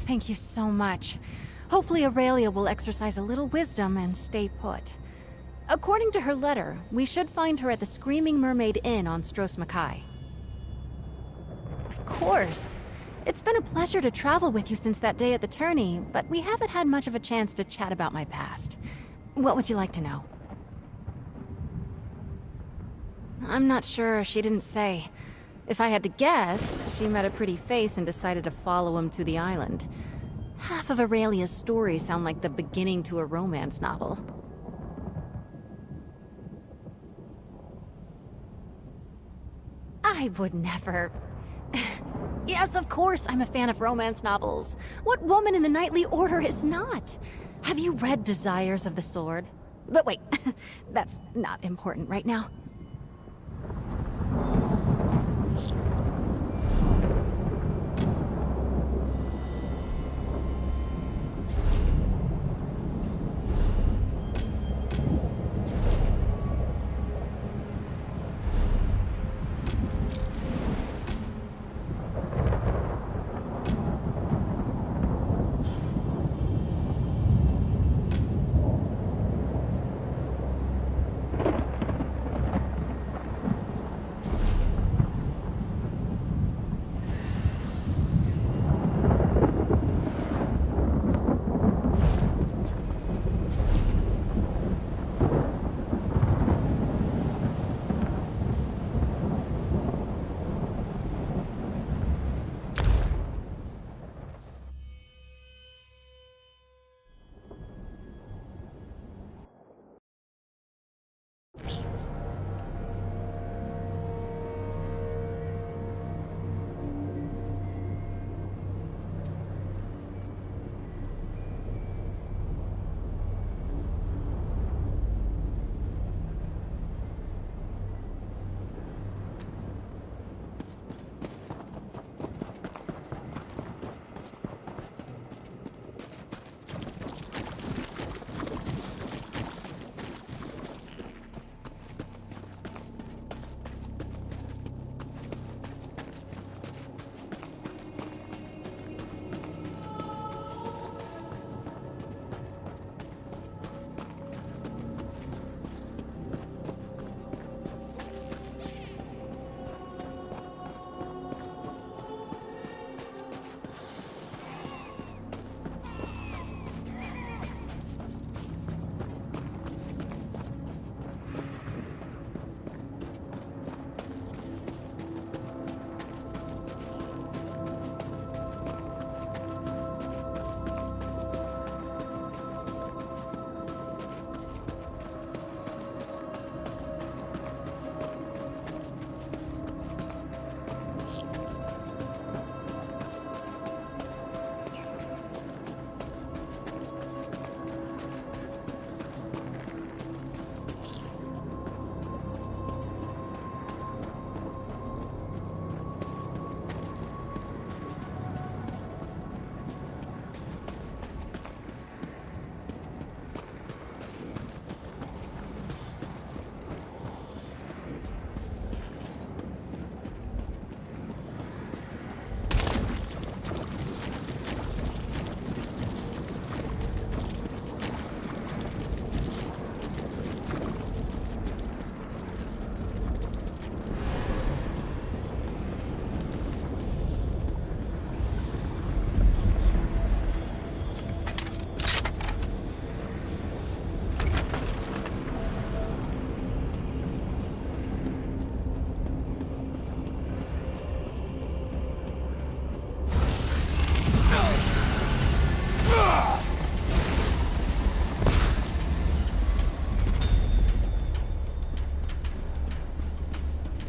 Thank you so much. Hopefully Aurelia will exercise a little wisdom and stay put. According to her letter, we should find her at the Screaming Mermaid Inn on Stros Mackay. Of course. It's been a pleasure to travel with you since that day at the tourney, but we haven't had much of a chance to chat about my past. What would you like to know? I'm not sure, she didn't say. If I had to guess, she met a pretty face and decided to follow him to the island. Half of Aurelia's stories sound like the beginning to a romance novel. I would never... Yes, of course I'm a fan of romance novels. What woman in the Knightly Order is not? Have you read Desires of the Sword? But wait, that's not important right now.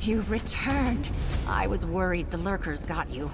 You've returned. I was worried the lurkers got you.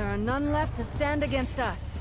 are none left to stand against us.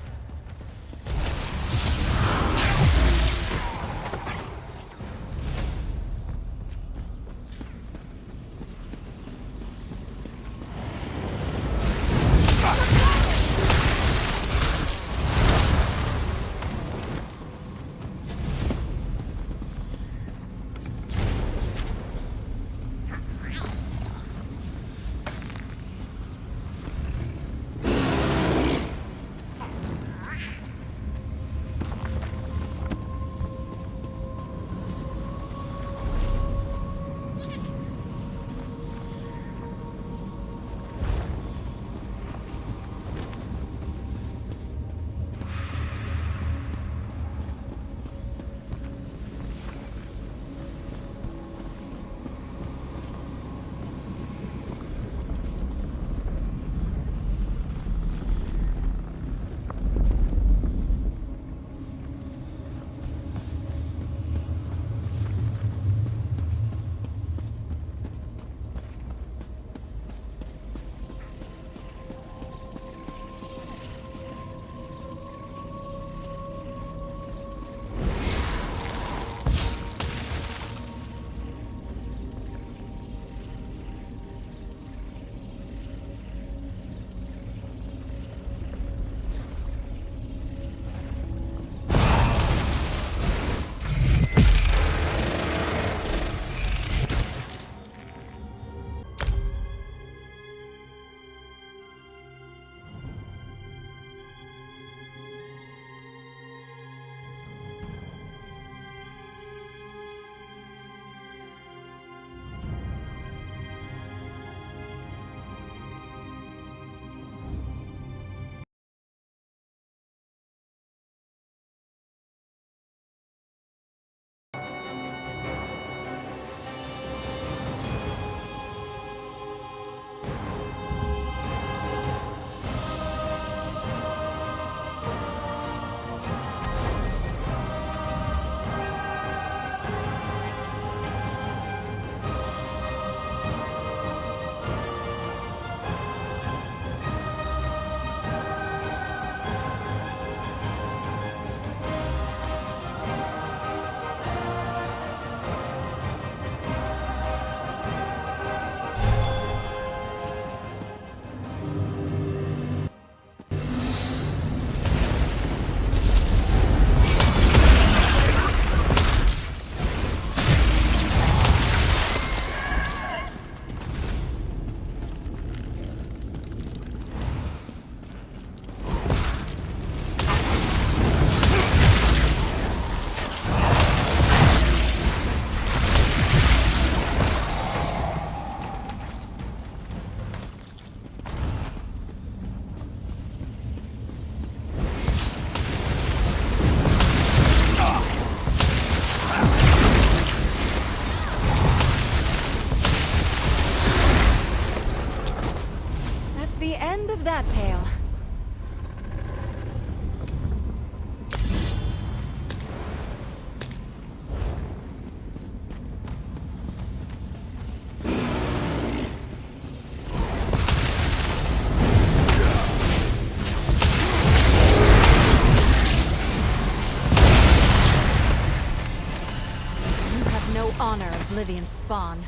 End of that tale. You have no honor, Oblivion spawn.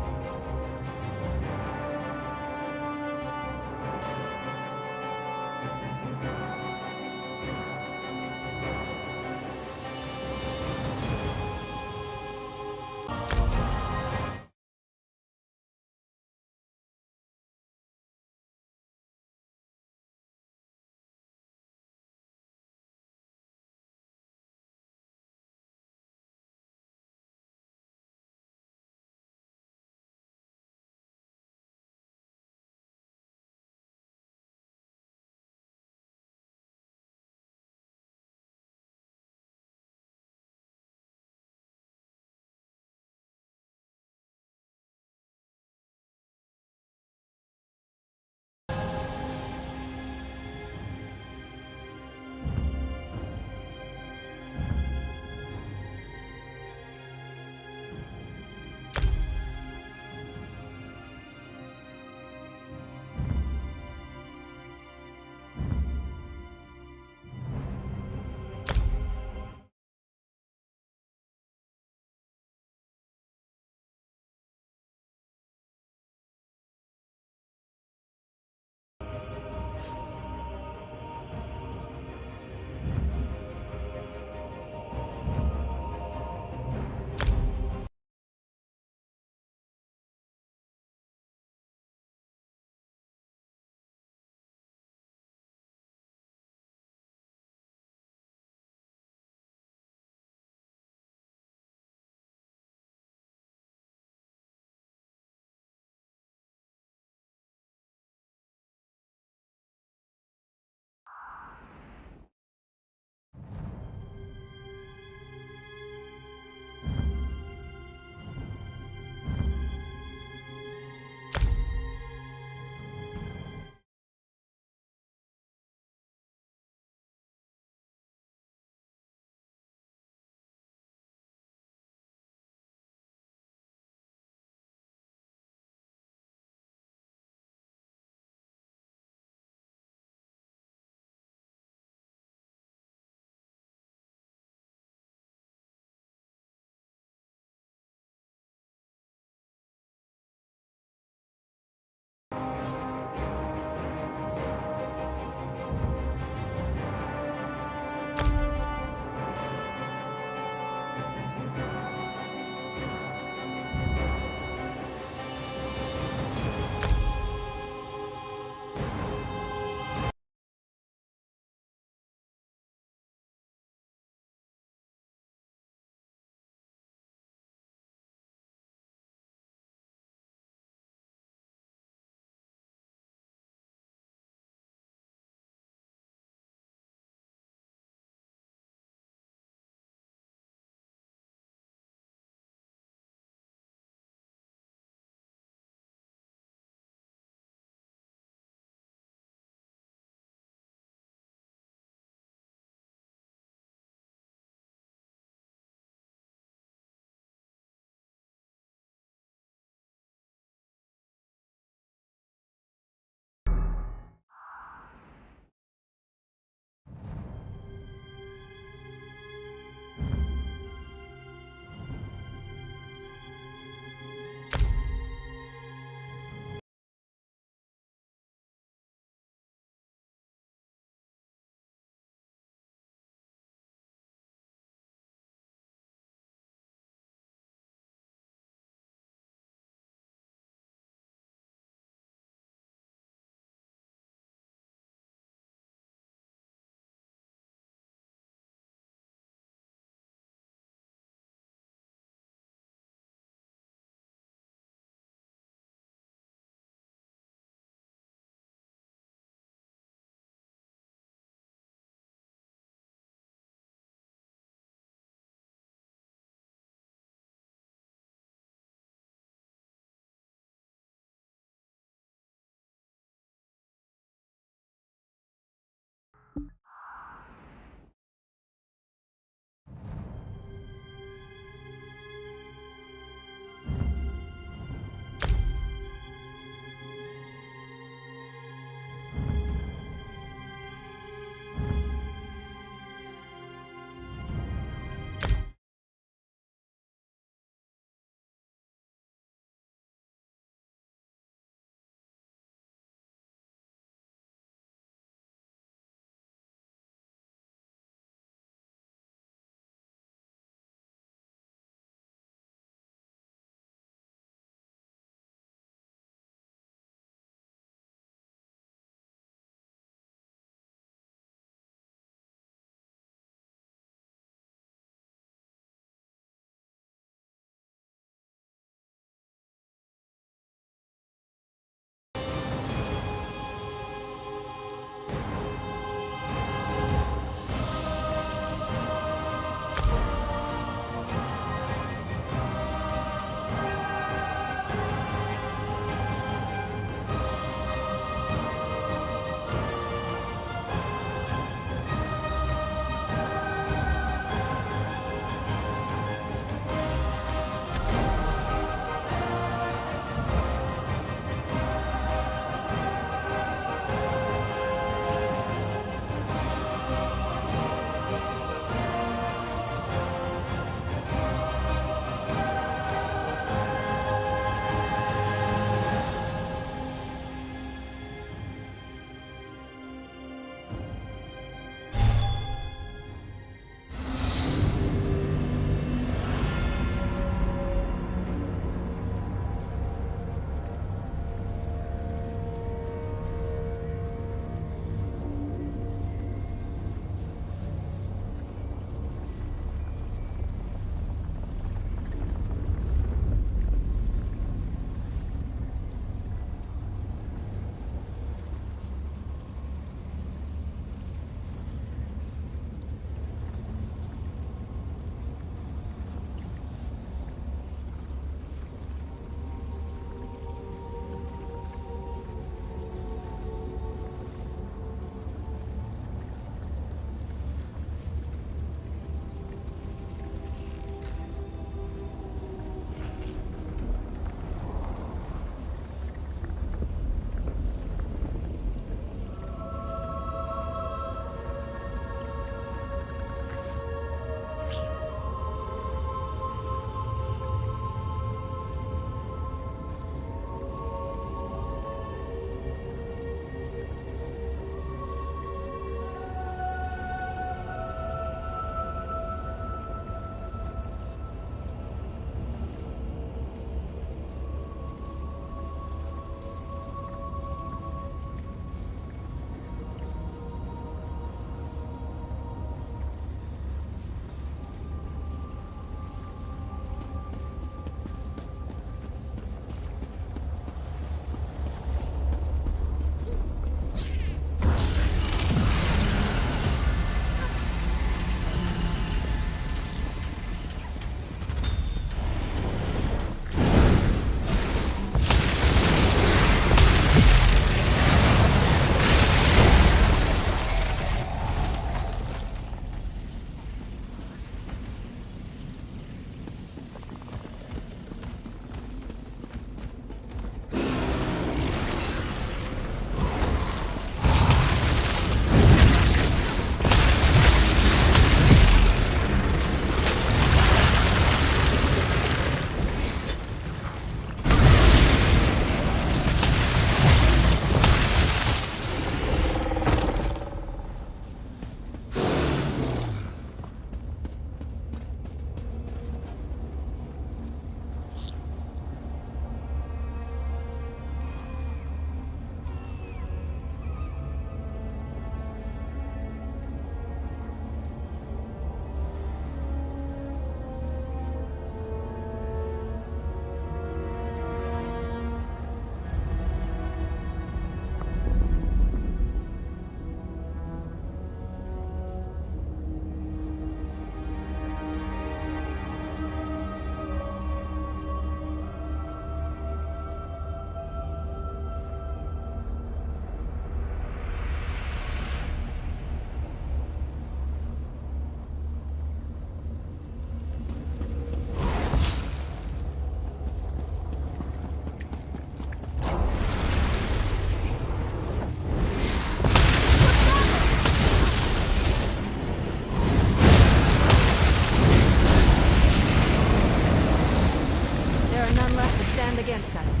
against us.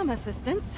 Assistance.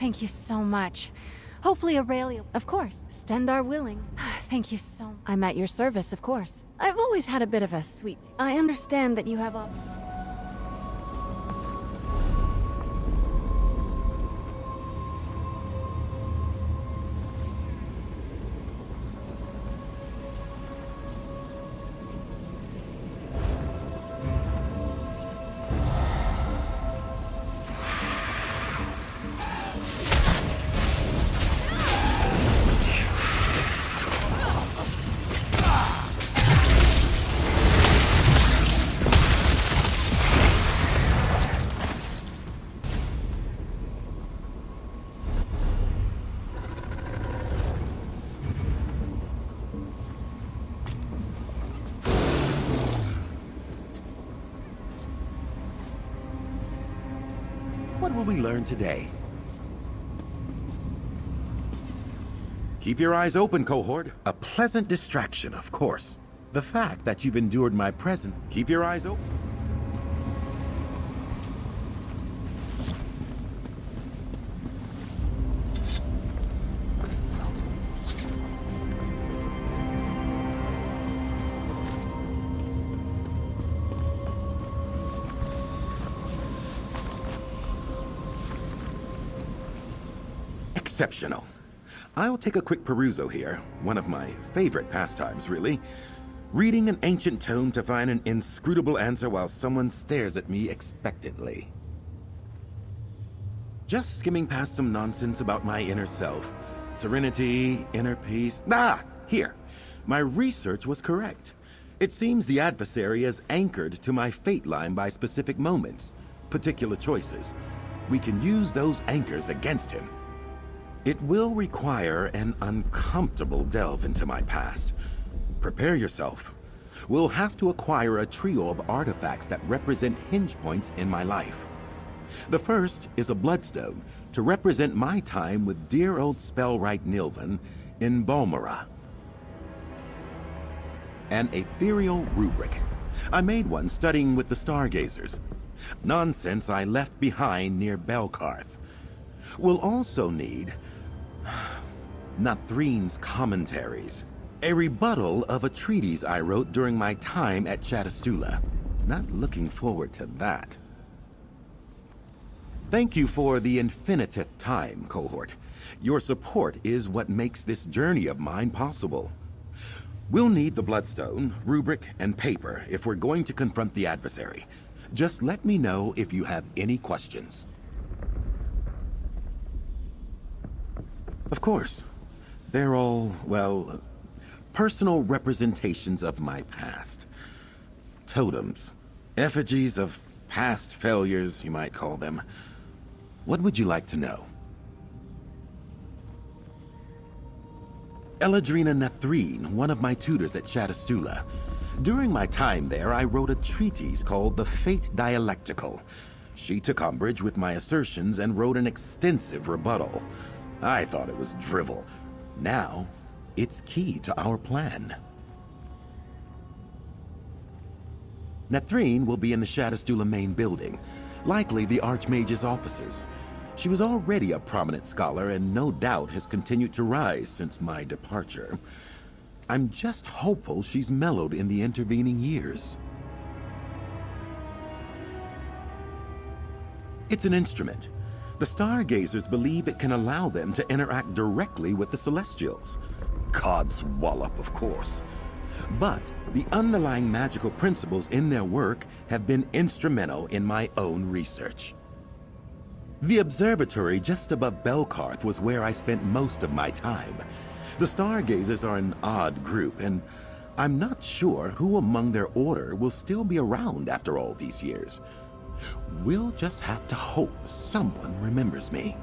Thank you so much. Hopefully Aurelia... Of course. Stendarr willing. Thank you so... I'm at your service, of course. I've always had a bit of a sweet... I understand that you have a... What will we learn today? Keep your eyes open, cohort. A pleasant distraction, of course. The fact that you've endured my presence. Keep your eyes open. exceptional. I'll take a quick perusal here, one of my favorite pastimes, really. Reading an ancient tome to find an inscrutable answer while someone stares at me expectantly. Just skimming past some nonsense about my inner self. Serenity, inner peace. Here. My research was correct. It seems the adversary is anchored to my fate line by specific moments, particular choices. We can use those anchors against him. It will require an uncomfortable delve into my past. Prepare yourself. We'll have to acquire a trio of artifacts that represent hinge points in my life. The first is a bloodstone to represent my time with dear old Spellwright Nilvan in Balmora. An ethereal rubric. I made one studying with the Stargazers. Nonsense I left behind near Belkarth. We'll also need Nathreen's commentaries. A rebuttal of a treatise I wrote during my time at Chatastula. Not looking forward to that. Thank you for the infiniteth time, cohort. Your support is what makes this journey of mine possible. We'll need the Bloodstone, rubric, and paper if we're going to confront the adversary. Just let me know if you have any questions. Of course, they're all, well, personal representations of my past. Totems. Effigies of past failures, you might call them. What would you like to know? Eladrina Nathreen, one of my tutors at Chatastula. During my time there, I wrote a treatise called The Fate Dialectical. She took umbrage with my assertions and wrote an extensive rebuttal. I thought it was drivel. Now, it's key to our plan. Nathreen will be in the Chatastula main building, likely the Archmage's offices. She was already a prominent scholar and no doubt has continued to rise since my departure. I'm just hopeful she's mellowed in the intervening years. It's an instrument. The Stargazers believe it can allow them to interact directly with the Celestials. God's wallop, of course. But the underlying magical principles in their work have been instrumental in my own research. The observatory just above Belkarth was where I spent most of my time. The Stargazers are an odd group, and I'm not sure who among their order will still be around after all these years. We'll just have to hope someone remembers me.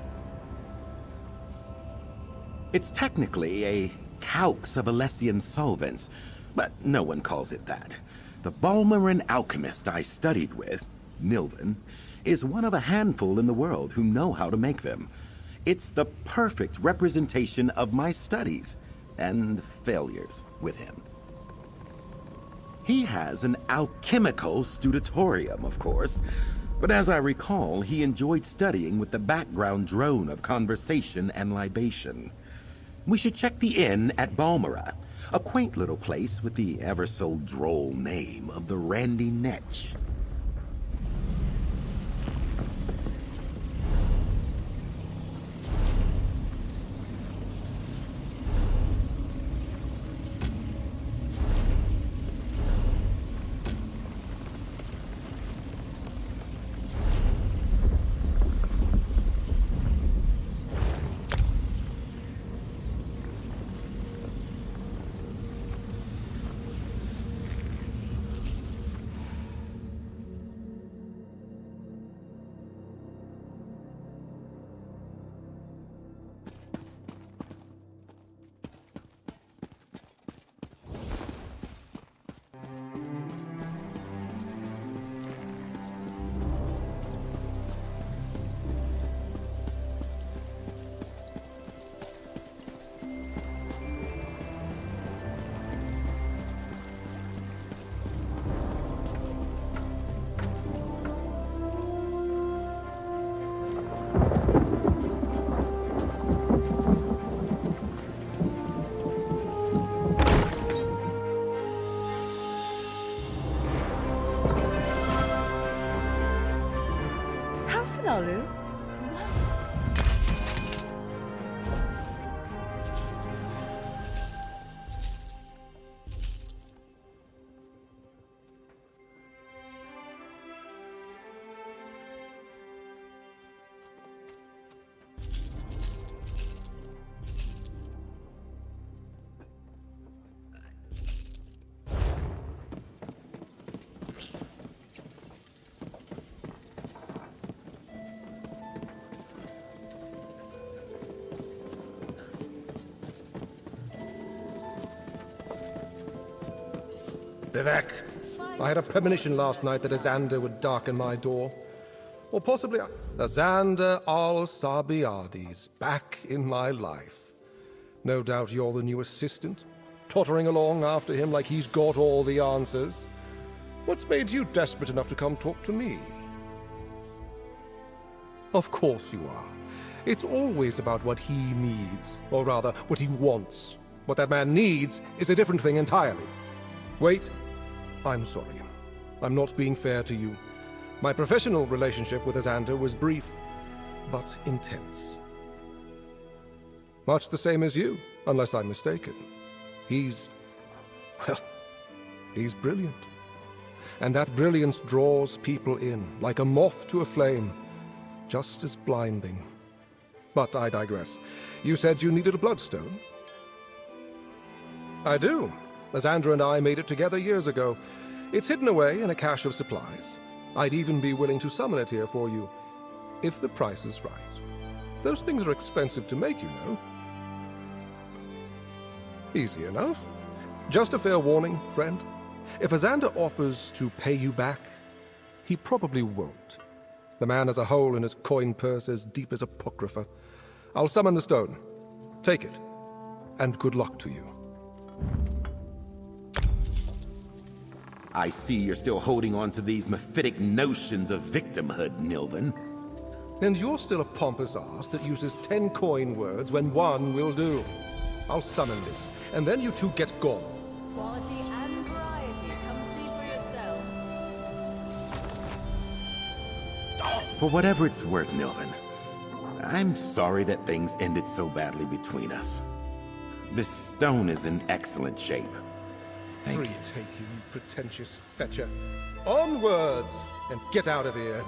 It's technically a calx of Alessian solvents, but no one calls it that. The Balmoran alchemist I studied with, Nilvan, is one of a handful in the world who know how to make them. It's the perfect representation of my studies and failures with him. He has an alchemical studitorium, of course, but as I recall, he enjoyed studying with the background drone of conversation and libation. We should check the inn at Balmora, a quaint little place with the ever-so-droll name of the Randy Netch. Vivek, I had a premonition last night that Azander would darken my door. Or possibly Azander al-Sabiadi's back in my life. No doubt you're the new assistant, tottering along after him like he's got all the answers. What's made you desperate enough to come talk to me? Of course you are. It's always about what he needs, or rather, what he wants. What that man needs is a different thing entirely. Wait, I'm sorry. I'm not being fair to you. My professional relationship with Azander was brief, but intense. Much the same as you, unless I'm mistaken. He's brilliant. And that brilliance draws people in, like a moth to a flame, just as blinding. But I digress. You said you needed a bloodstone? I do. Azander and I made it together years ago. It's hidden away in a cache of supplies. I'd even be willing to summon it here for you, if the price is right. Those things are expensive to make, you know. Easy enough. Just a fair warning, friend. If Azander offers to pay you back, he probably won't. The man has a hole in his coin purse as deep as Apocrypha. I'll summon the stone. Take it, and good luck to you. I see you're still holding on to these mephitic notions of victimhood, Nilvan. And you're still a pompous ass that uses 10 coin words when one will do. I'll summon this, and then you two get gone. Quality and variety. Come see for yourself. For whatever it's worth, Nilvan, I'm sorry that things ended so badly between us. This stone is in excellent shape. Thank Free you. take you, you pretentious fetcher. Onwards, and get out of here.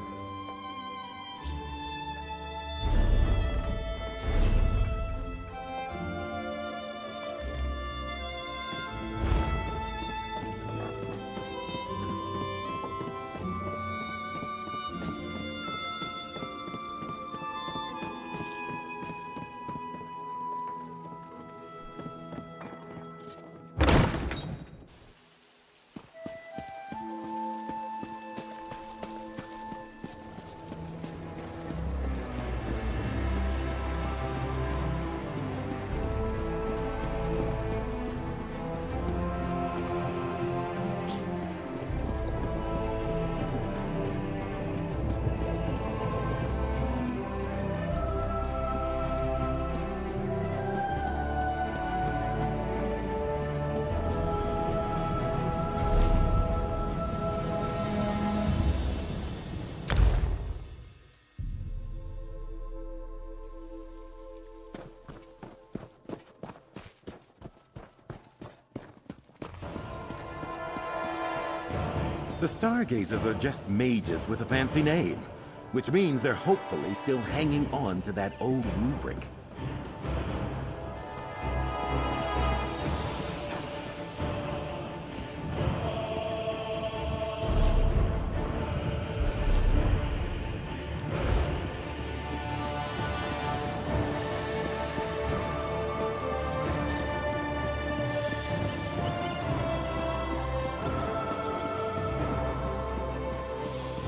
The Stargazers are just mages with a fancy name, which means they're hopefully still hanging on to that old rubric.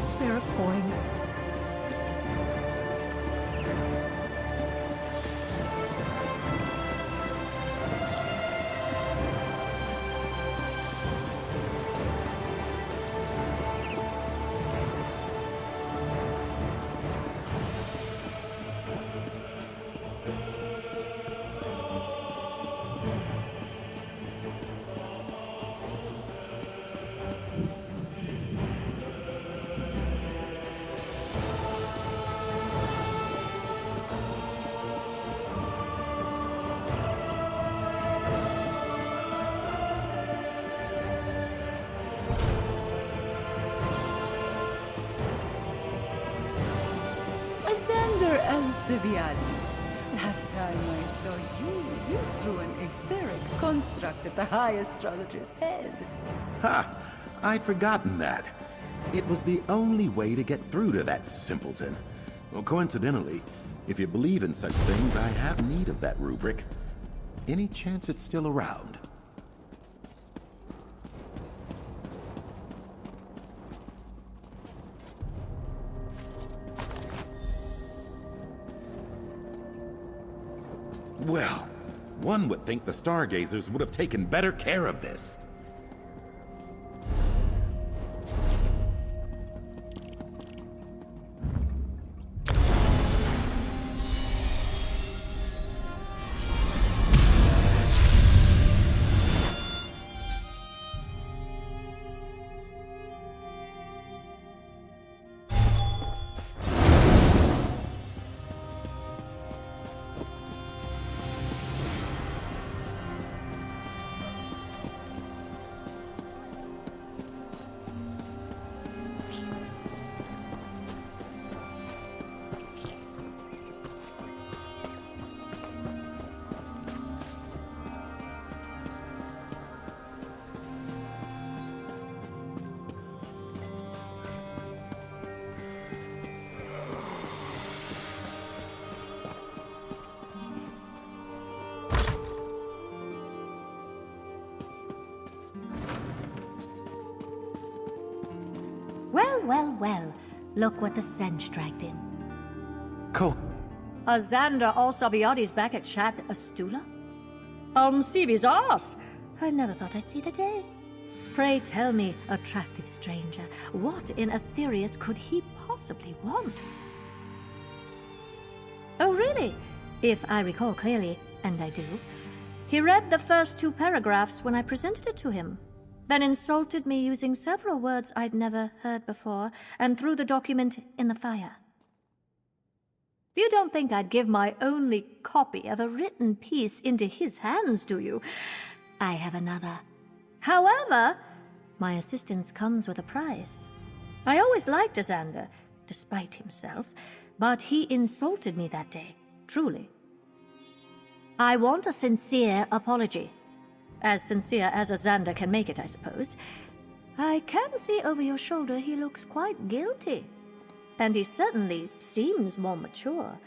Spare a coin. Azander al-Sabiadis. Last time I saw you threw an etheric construct at the High Astrologer's head. Ha! I'd forgotten that. It was the only way to get through to that simpleton. Well, coincidentally, if you believe in such things, I have need of that rubric. Any chance it's still around? Well, one would think the Stargazers would have taken better care of this. Well. Look what the Sench dragged in. Xander Alsabiadi's back at Shat Astula? Sivi's arse! I never thought I'd see the day. Pray tell me, attractive stranger, what in Aetherius could he possibly want? Oh, really? If I recall clearly, and I do, he read the first 2 paragraphs when I presented it to him, then insulted me using several words I'd never heard before, and threw the document in the fire. You don't think I'd give my only copy of a written piece into his hands, do you? I have another. However, my assistance comes with a price. I always liked Xander, despite himself, but he insulted me that day, truly. I want a sincere apology. As sincere as Xander can make it, I suppose. I can see over your shoulder he looks quite guilty. And he certainly seems more mature.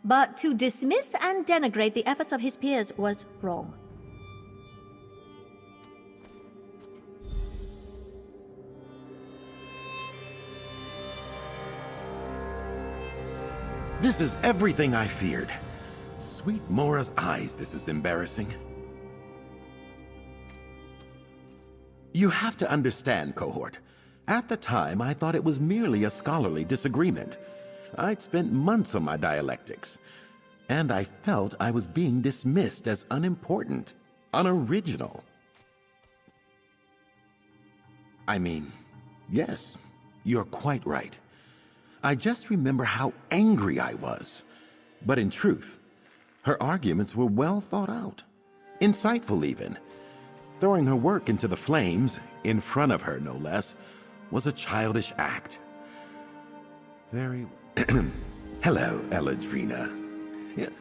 But to dismiss and denigrate the efforts of his peers was wrong. This is everything I feared. Sweet Mora's eyes, this is embarrassing. You have to understand, Cohort. At the time, I thought it was merely a scholarly disagreement. I'd spent months on my dialectics, and I felt I was being dismissed as unimportant, unoriginal. I mean, yes, you're quite right. I just remember how angry I was. But in truth, her arguments were well thought out, insightful even. Throwing her work into the flames, in front of her no less, was a childish act. Very... Hello, Eladrina.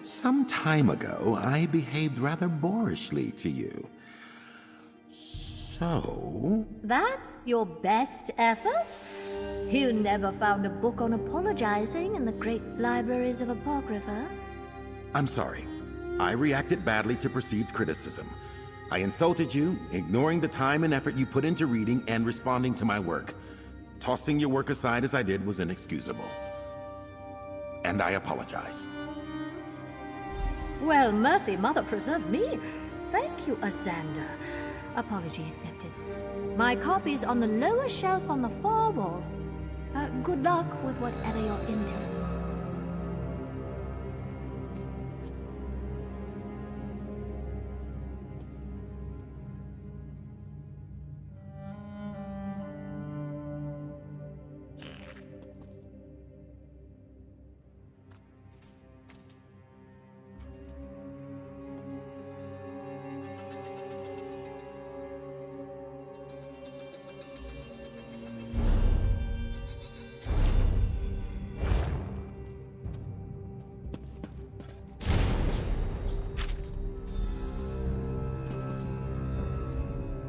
Some time ago, I behaved rather boorishly to you. So... That's your best effort? You never found a book on apologizing in the great libraries of Apocrypha? I'm sorry. I reacted badly to perceived criticism. I insulted you, ignoring the time and effort you put into reading and responding to my work. Tossing your work aside as I did was inexcusable. And I apologize. Well, mercy, Mother preserve me. Thank you, Xander. Apology accepted. My copy's on the lower shelf on the far wall. Good luck with whatever you're into.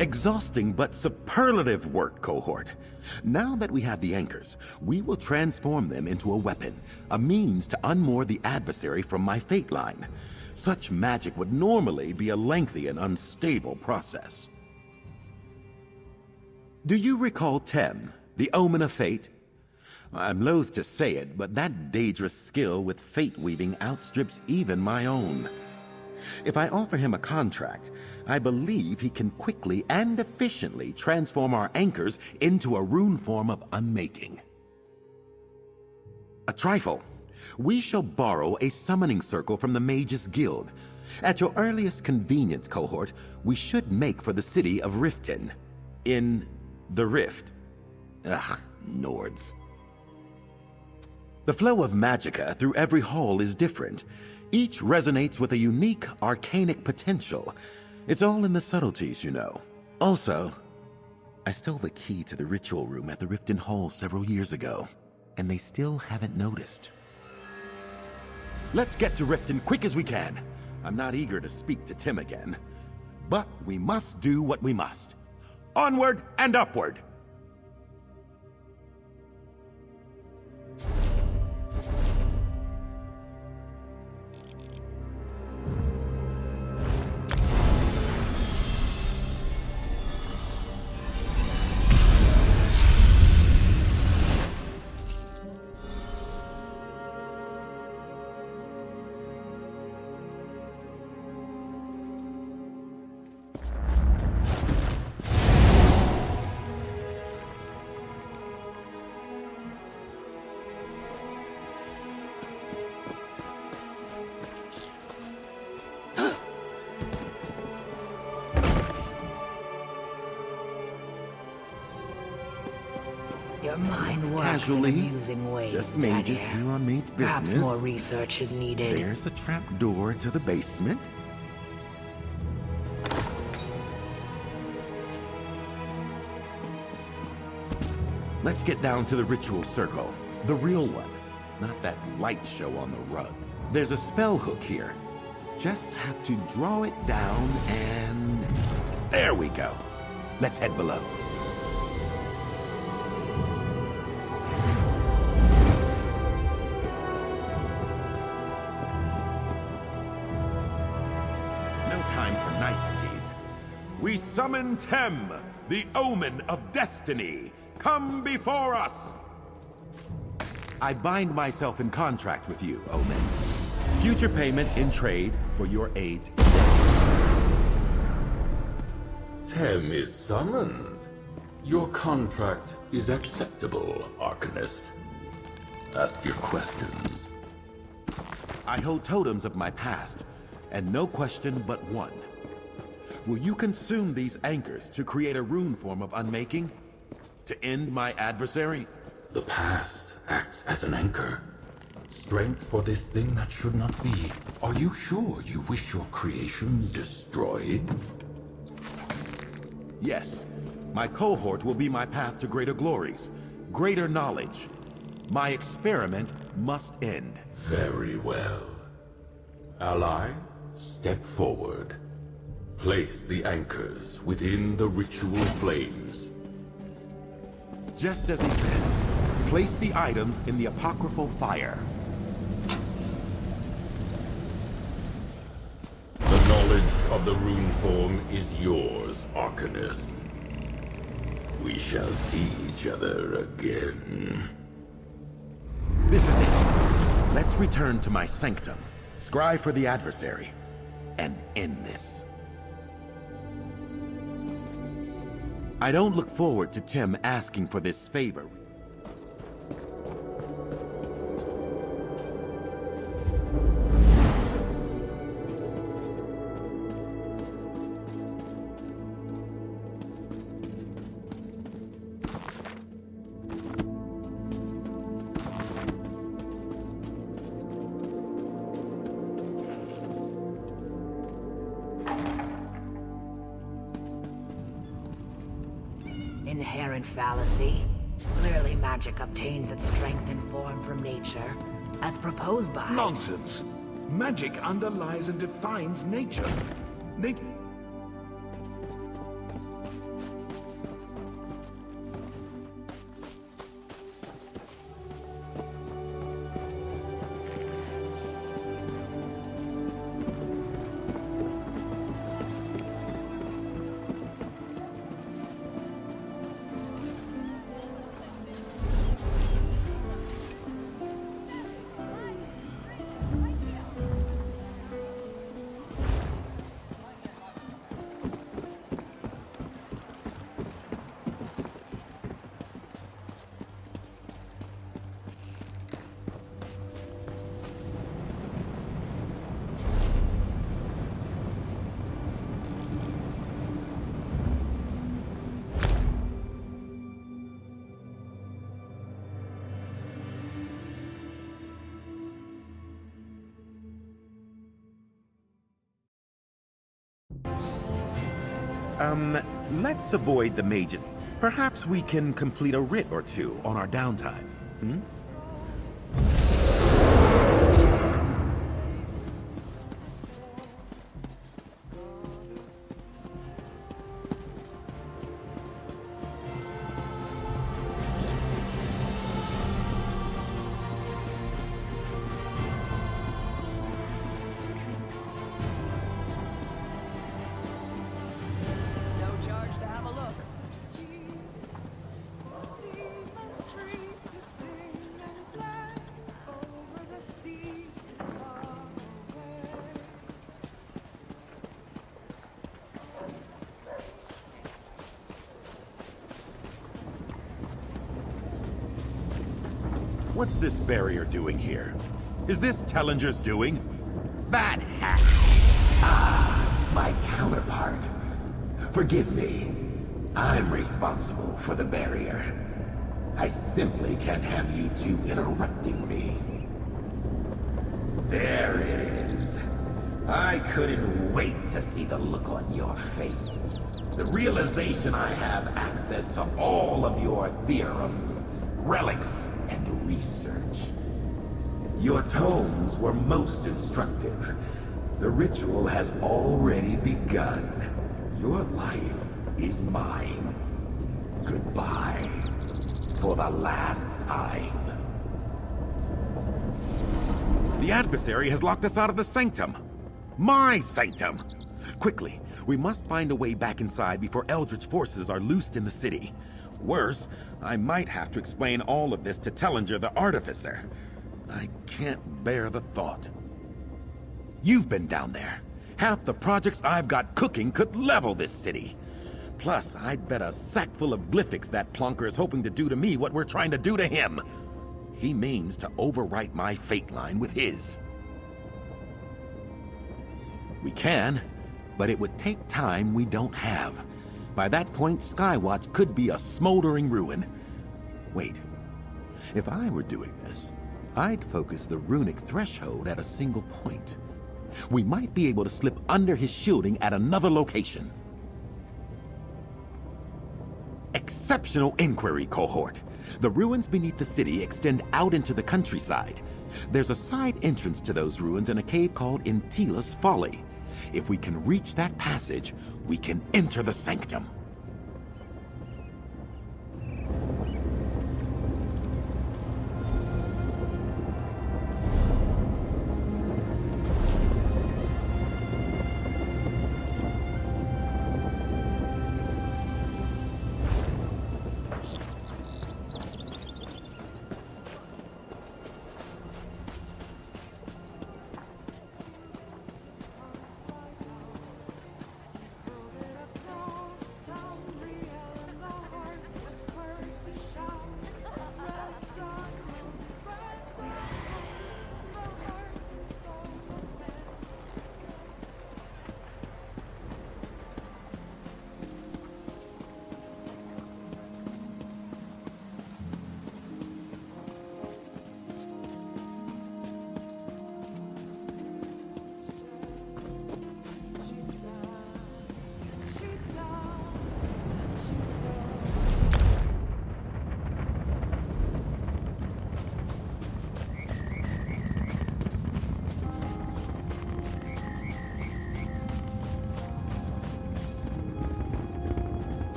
Exhausting but superlative work, Cohort. Now that we have the anchors, we will transform them into a weapon, a means to unmoor the adversary from my fate line. Such magic would normally be a lengthy and unstable process. Do you recall Tem, the Omen of Fate? I'm loath to say it, but that dangerous skill with fate weaving outstrips even my own. If I offer him a contract, I believe he can quickly and efficiently transform our anchors into a rune form of unmaking. A trifle. We shall borrow a summoning circle from the Mages Guild. At your earliest convenience, cohort, we should make for the city of Riften. In the Rift. Ugh, Nords. The flow of magicka through every hall is different. Each resonates with a unique arcanic potential. It's all in the subtleties, you know. Also, I stole the key to the ritual room at the Riften Hall several years ago, and they still haven't noticed. Let's get to Riften quick as we can. I'm not eager to speak to Tim again. But we must do what we must. Onward and upward! Your mind works Casually, in amusing ways, just mages Daniel. here on Mage business. Perhaps more research is needed. There's a trap door to the basement. Let's get down to the ritual circle. The real one, not that light show on the rug. There's a spell hook here. Just have to draw it down and... there we go. Let's head below. No time for niceties. We summon Tem, the Omen of Destiny. Come before us! I bind myself in contract with you, Omen. Future payment in trade for your aid. Tem is summoned. Your contract is acceptable, Arcanist. Ask your questions. I hold totems of my past, and no question but one. Will you consume these anchors to create a rune form of unmaking? To end my adversary? The past acts as an anchor. Strength for this thing that should not be. Are you sure you wish your creation destroyed? Yes. My cohort will be my path to greater glories, greater knowledge. My experiment must end. Very well. Ally, step forward. Place the anchors within the ritual flames. Just as he said, place the items in the apocryphal fire. The knowledge of the rune form is yours, Arcanist. We shall see each other again. This is it. Let's return to my sanctum, scry for the adversary, and end this. I don't look forward to Tim asking for this favor. Inherent fallacy. Clearly magic obtains its strength and form from nature, as proposed by... Nonsense. Magic underlies and defines nature. Let's avoid the mages. Perhaps we can complete a writ or two on our downtime. Hmm? No charge to have a look. What's this barrier doing here? Is this Tellinger's doing? That hack! Ah, my counterpart. Forgive me. I'm responsible for the barrier. I simply can't have you two interrupting me. There it is. I couldn't wait to see the look on your face. The realization I have access to all of your theorems, relics, and research. Your tomes were most instructive. The ritual has already begun. Your life is mine. Goodbye. For the last time. The adversary has locked us out of the sanctum. My sanctum! Quickly, we must find a way back inside before Eldritch forces are loosed in the city. Worse, I might have to explain all of this to Tellinger the Artificer. I can't bear the thought. You've been down there. Half the projects I've got cooking could level this city. Plus, I'd bet a sack full of glyphics that Plonker is hoping to do to me what we're trying to do to him. He means to overwrite my fate line with his. We can, but it would take time we don't have. By that point, Skywatch could be a smoldering ruin. Wait, if I were doing this, I'd focus the runic threshold at a single point. We might be able to slip under his shielding at another location. Exceptional inquiry, cohort. The ruins beneath the city extend out into the countryside. There's a side entrance to those ruins in a cave called Intila's Folly. If we can reach that passage, we can enter the sanctum.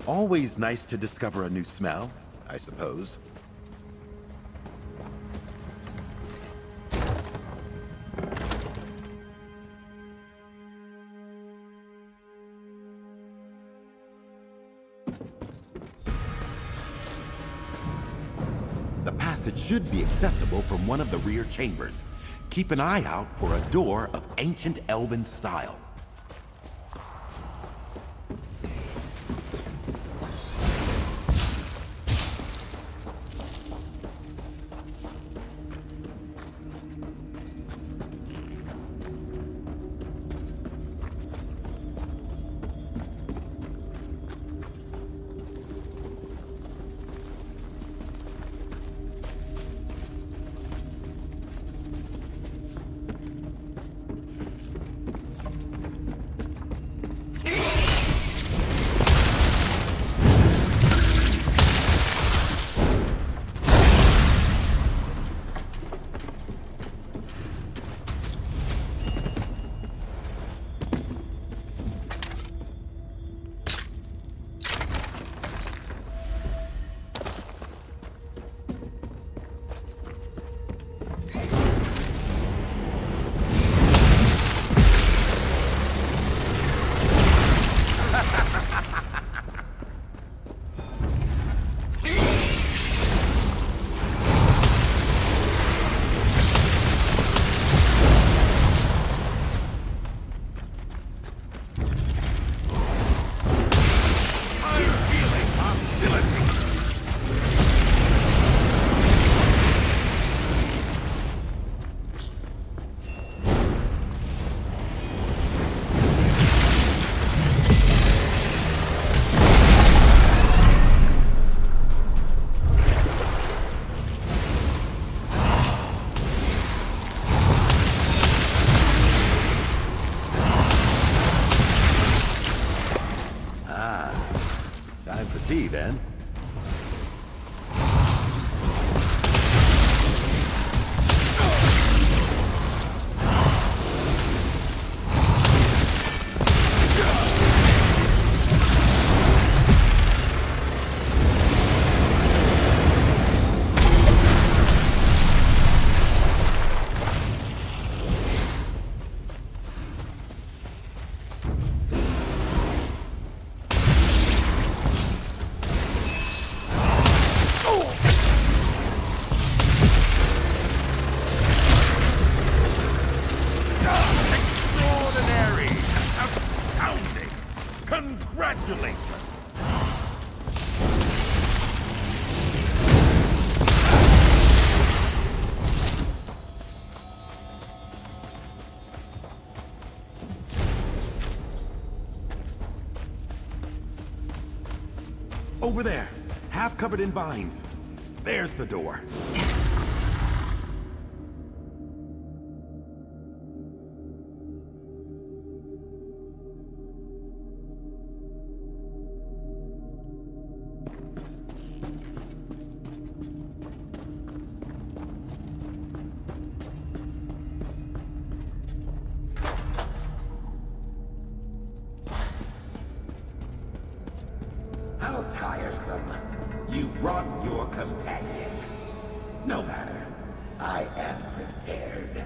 Always nice to discover a new smell, I suppose. The passage should be accessible from one of the rear chambers. Keep an eye out for a door of ancient elven style. Time for tea, then. Congratulations! Over there, half covered in vines. There's the door. How tiresome. You've brought your companion. No matter. I am prepared.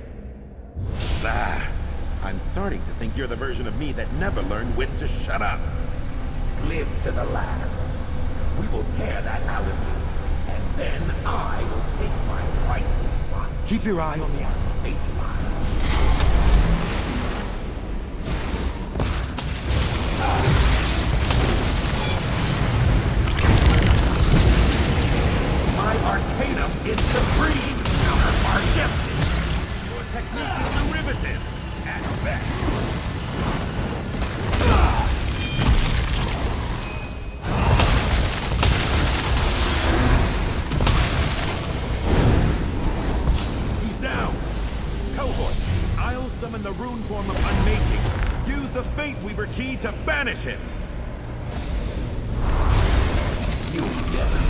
I'm starting to think you're the version of me that never learned when to shut up. Live to the last. We will tear that out of you, and then I will take my rightful spot. Keep your eye on the fate line. My Arcanum is supreme! Counterpart destiny! Your technique is derivative, at best! He's down! Cohort, I'll summon the rune form of Unmaking. Use the Fate Weaver key to banish him! You never...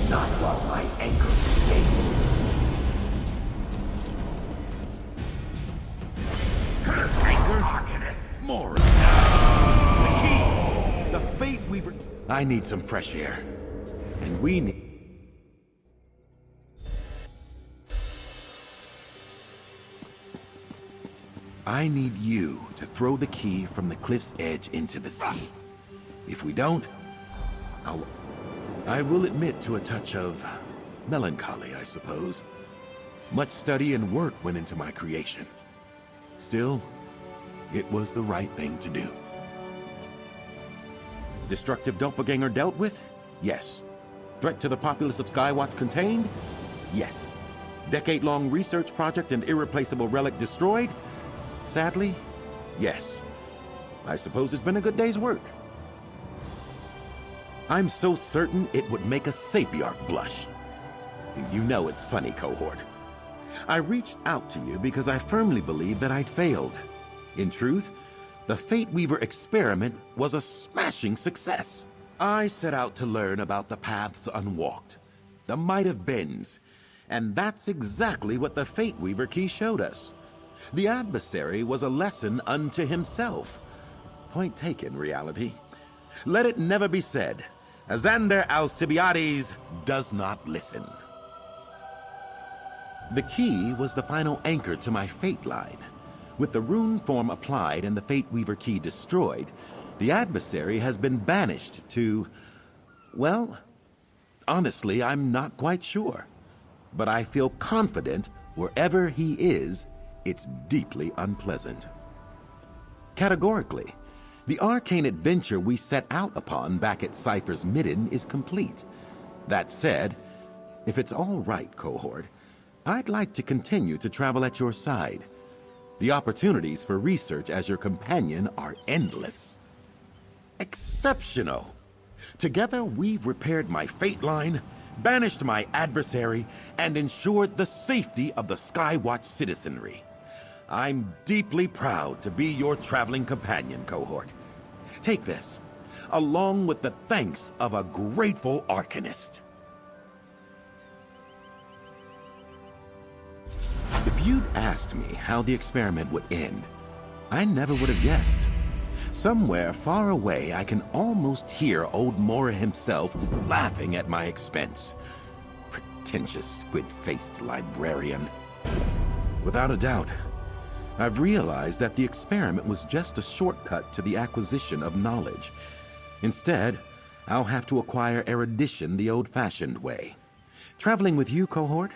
Not while my anchor remains. Curse anchor! Arcanist! More! The key! The Fate Weaver... I need some fresh air. And we need... I need you to throw the key from the cliff's edge into the sea. If we don't, I will admit to a touch of melancholy, I suppose. Much study and work went into my creation. Still, it was the right thing to do. Destructive doppelganger dealt with? Yes. Threat to the populace of Skywatch contained? Yes. Decade-long research project and irreplaceable relic destroyed? Sadly, yes. I suppose it's been a good day's work. I'm so certain it would make a Sapiarch blush. You know it's funny, Cohort. I reached out to you because I firmly believed that I'd failed. In truth, the Fate Weaver experiment was a smashing success. I set out to learn about the paths unwalked, the might-have-beens, and that's exactly what the Fate Weaver key showed us. The adversary was a lesson unto himself. Point taken, reality. Let it never be said, Xander Alcibiades does not listen. The key was the final anchor to my fate line. With the rune form applied and the Fate Weaver key destroyed, the adversary has been banished to... well, honestly, I'm not quite sure. But I feel confident wherever he is, it's deeply unpleasant. Categorically, the arcane adventure we set out upon back at Cypher's Midden is complete. That said, if it's all right, Cohort, I'd like to continue to travel at your side. The opportunities for research as your companion are endless. Exceptional! Together, we've repaired my fate line, banished my adversary, and ensured the safety of the Skywatch citizenry. I'm deeply proud to be your traveling companion, Cohort. Take this, along with the thanks of a grateful Arcanist. If you'd asked me how the experiment would end, I never would have guessed. Somewhere far away, I can almost hear old Mora himself laughing at my expense. Pretentious squid-faced librarian. Without a doubt, I've realized that the experiment was just a shortcut to the acquisition of knowledge. Instead, I'll have to acquire erudition the old-fashioned way. Traveling with you, Cohort,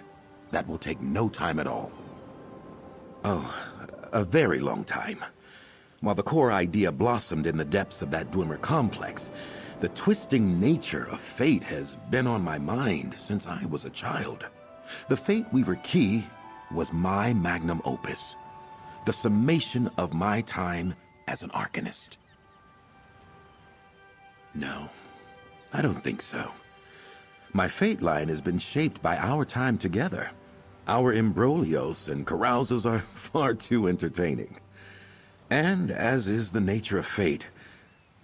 that will take no time at all. Oh, a very long time. While the core idea blossomed in the depths of that Dwemer complex, the twisting nature of fate has been on my mind since I was a child. The Fate Weaver key was my magnum opus, the summation of my time as an Arcanist. No, I don't think so. My fate line has been shaped by our time together. Our imbroglios and carousals are far too entertaining. And, as is the nature of fate,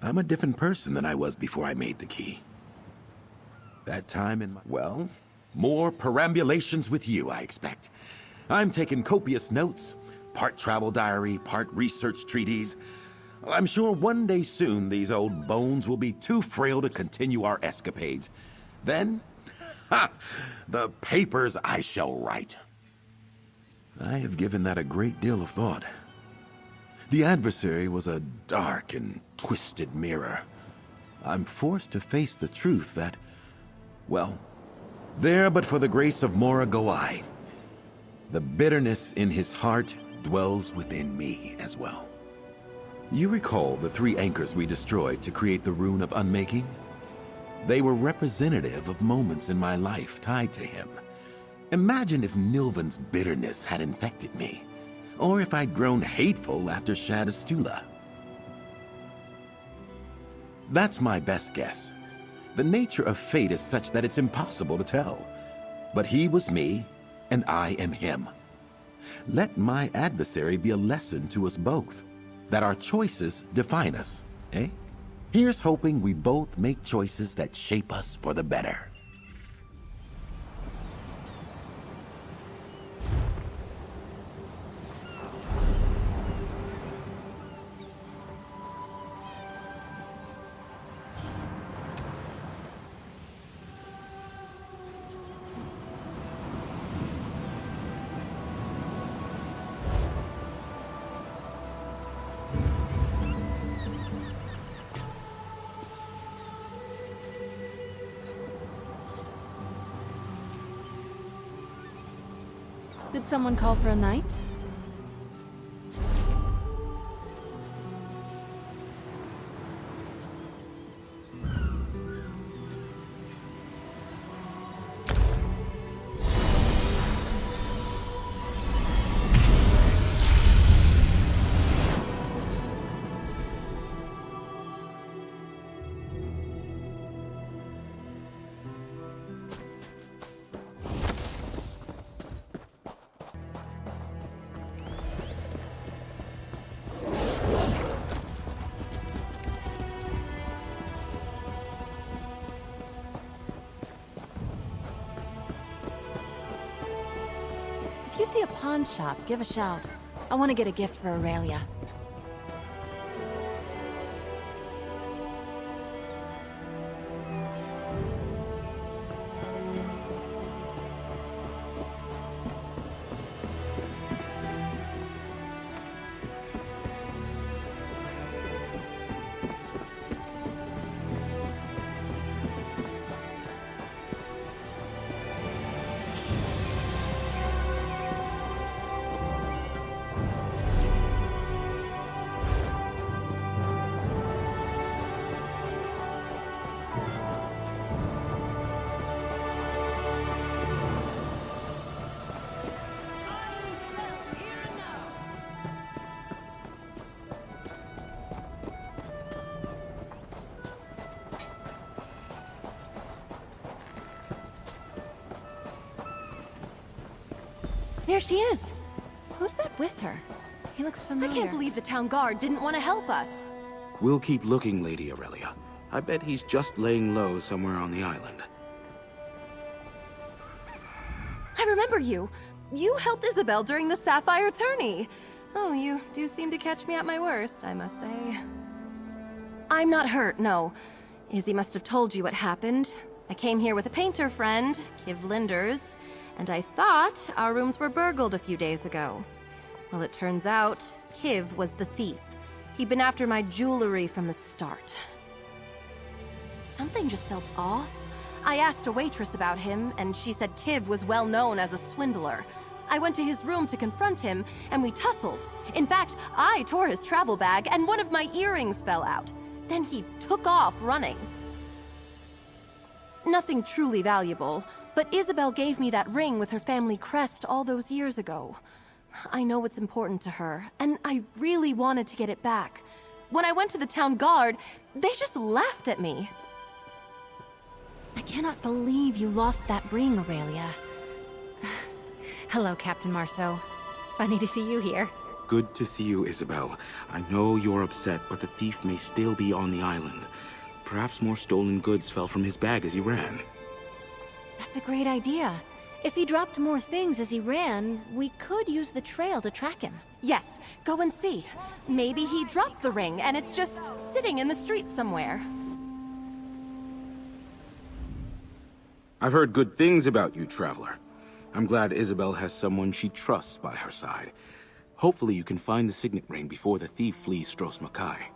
I'm a different person than I was before I made the key. That time in my... well, more perambulations with you, I expect. I'm taking copious notes, part travel diary, part research treatise. I'm sure one day soon these old bones will be too frail to continue our escapades. Then, ha! The papers I shall write. I have given that a great deal of thought. The adversary was a dark and twisted mirror. I'm forced to face the truth that, well, there but for the grace of Mora go I. The bitterness in his heart dwells within me as well. You recall the 3 anchors we destroyed to create the Rune of Unmaking? They were representative of moments in my life tied to him. Imagine if Nilvan's bitterness had infected me, or if I'd grown hateful after Shadastula. That's my best guess. The nature of fate is such that it's impossible to tell. But he was me, and I am him. Let my adversary be a lesson to us both, that our choices define us, eh? Here's hoping we both make choices that shape us for the better. Did someone call for a night? If you see a pawn shop, give a shout. I want to get a gift for Aurelia. There she is! Who's that with her? He looks familiar. I can't believe the town guard didn't want to help us. We'll keep looking, Lady Aurelia. I bet he's just laying low somewhere on the island. I remember you. You helped Isabel during the Sapphire tourney. Oh, you do seem to catch me at my worst, I must say. I'm not hurt, no. Izzy must have told you what happened. I came here with a painter friend, Kiv Linders, and I thought our rooms were burgled a few days ago. Well, it turns out, Kiv was the thief. He'd been after my jewelry from the start. Something just felt off. I asked a waitress about him, and she said Kiv was well known as a swindler. I went to his room to confront him, and we tussled. In fact, I tore his travel bag, and one of my earrings fell out. Then he took off running. Nothing truly valuable, but Isabel gave me that ring with her family crest all those years ago. I know it's important to her, and I really wanted to get it back. When I went to the town guard, they just laughed at me. I cannot believe you lost that ring, Aurelia. Hello, Captain Marceau. Funny to see you here. Good to see you, Isabel. I know you're upset, but the thief may still be on the island. Perhaps more stolen goods fell from his bag as he ran. That's a great idea. If he dropped more things as he ran, we could use the trail to track him. Yes, go and see. Maybe he dropped the ring and it's just sitting in the street somewhere. I've heard good things about you, Traveler. I'm glad Isabel has someone she trusts by her side. Hopefully you can find the signet ring before the thief flees Stros M'Kai.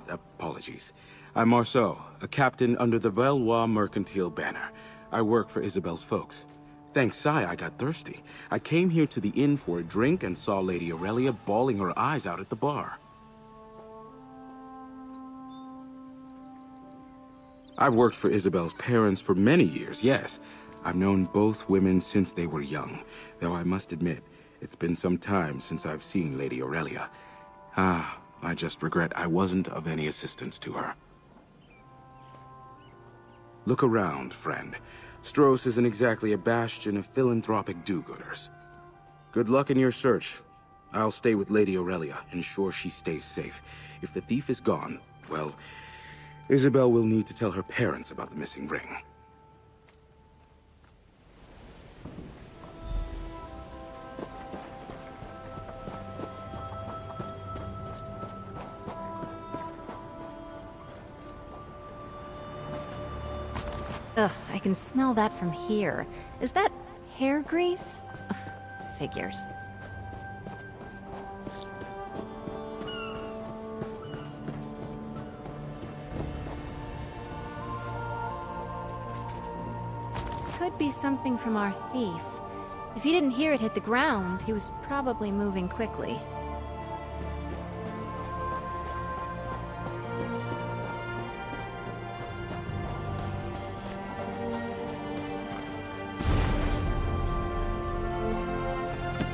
Apologies. I'm Marceau, a captain under the Valois Mercantile banner. I work for Isabel's folks. Thanks, Sai, I got thirsty. I came here to the inn for a drink and saw Lady Aurelia bawling her eyes out at the bar. I've worked for Isabel's parents for many years, yes. I've known both women since they were young, though I must admit, it's been some time since I've seen Lady Aurelia. I just regret I wasn't of any assistance to her. Look around, friend. Stros isn't exactly a bastion of philanthropic do-gooders. Good luck in your search. I'll stay with Lady Aurelia, ensure she stays safe. If the thief is gone, well, Isabel will need to tell her parents about the missing ring. Ugh, I can smell that from here. Is that hair grease? Ugh, figures. Could be something from our thief. If he didn't hear it hit the ground, he was probably moving quickly.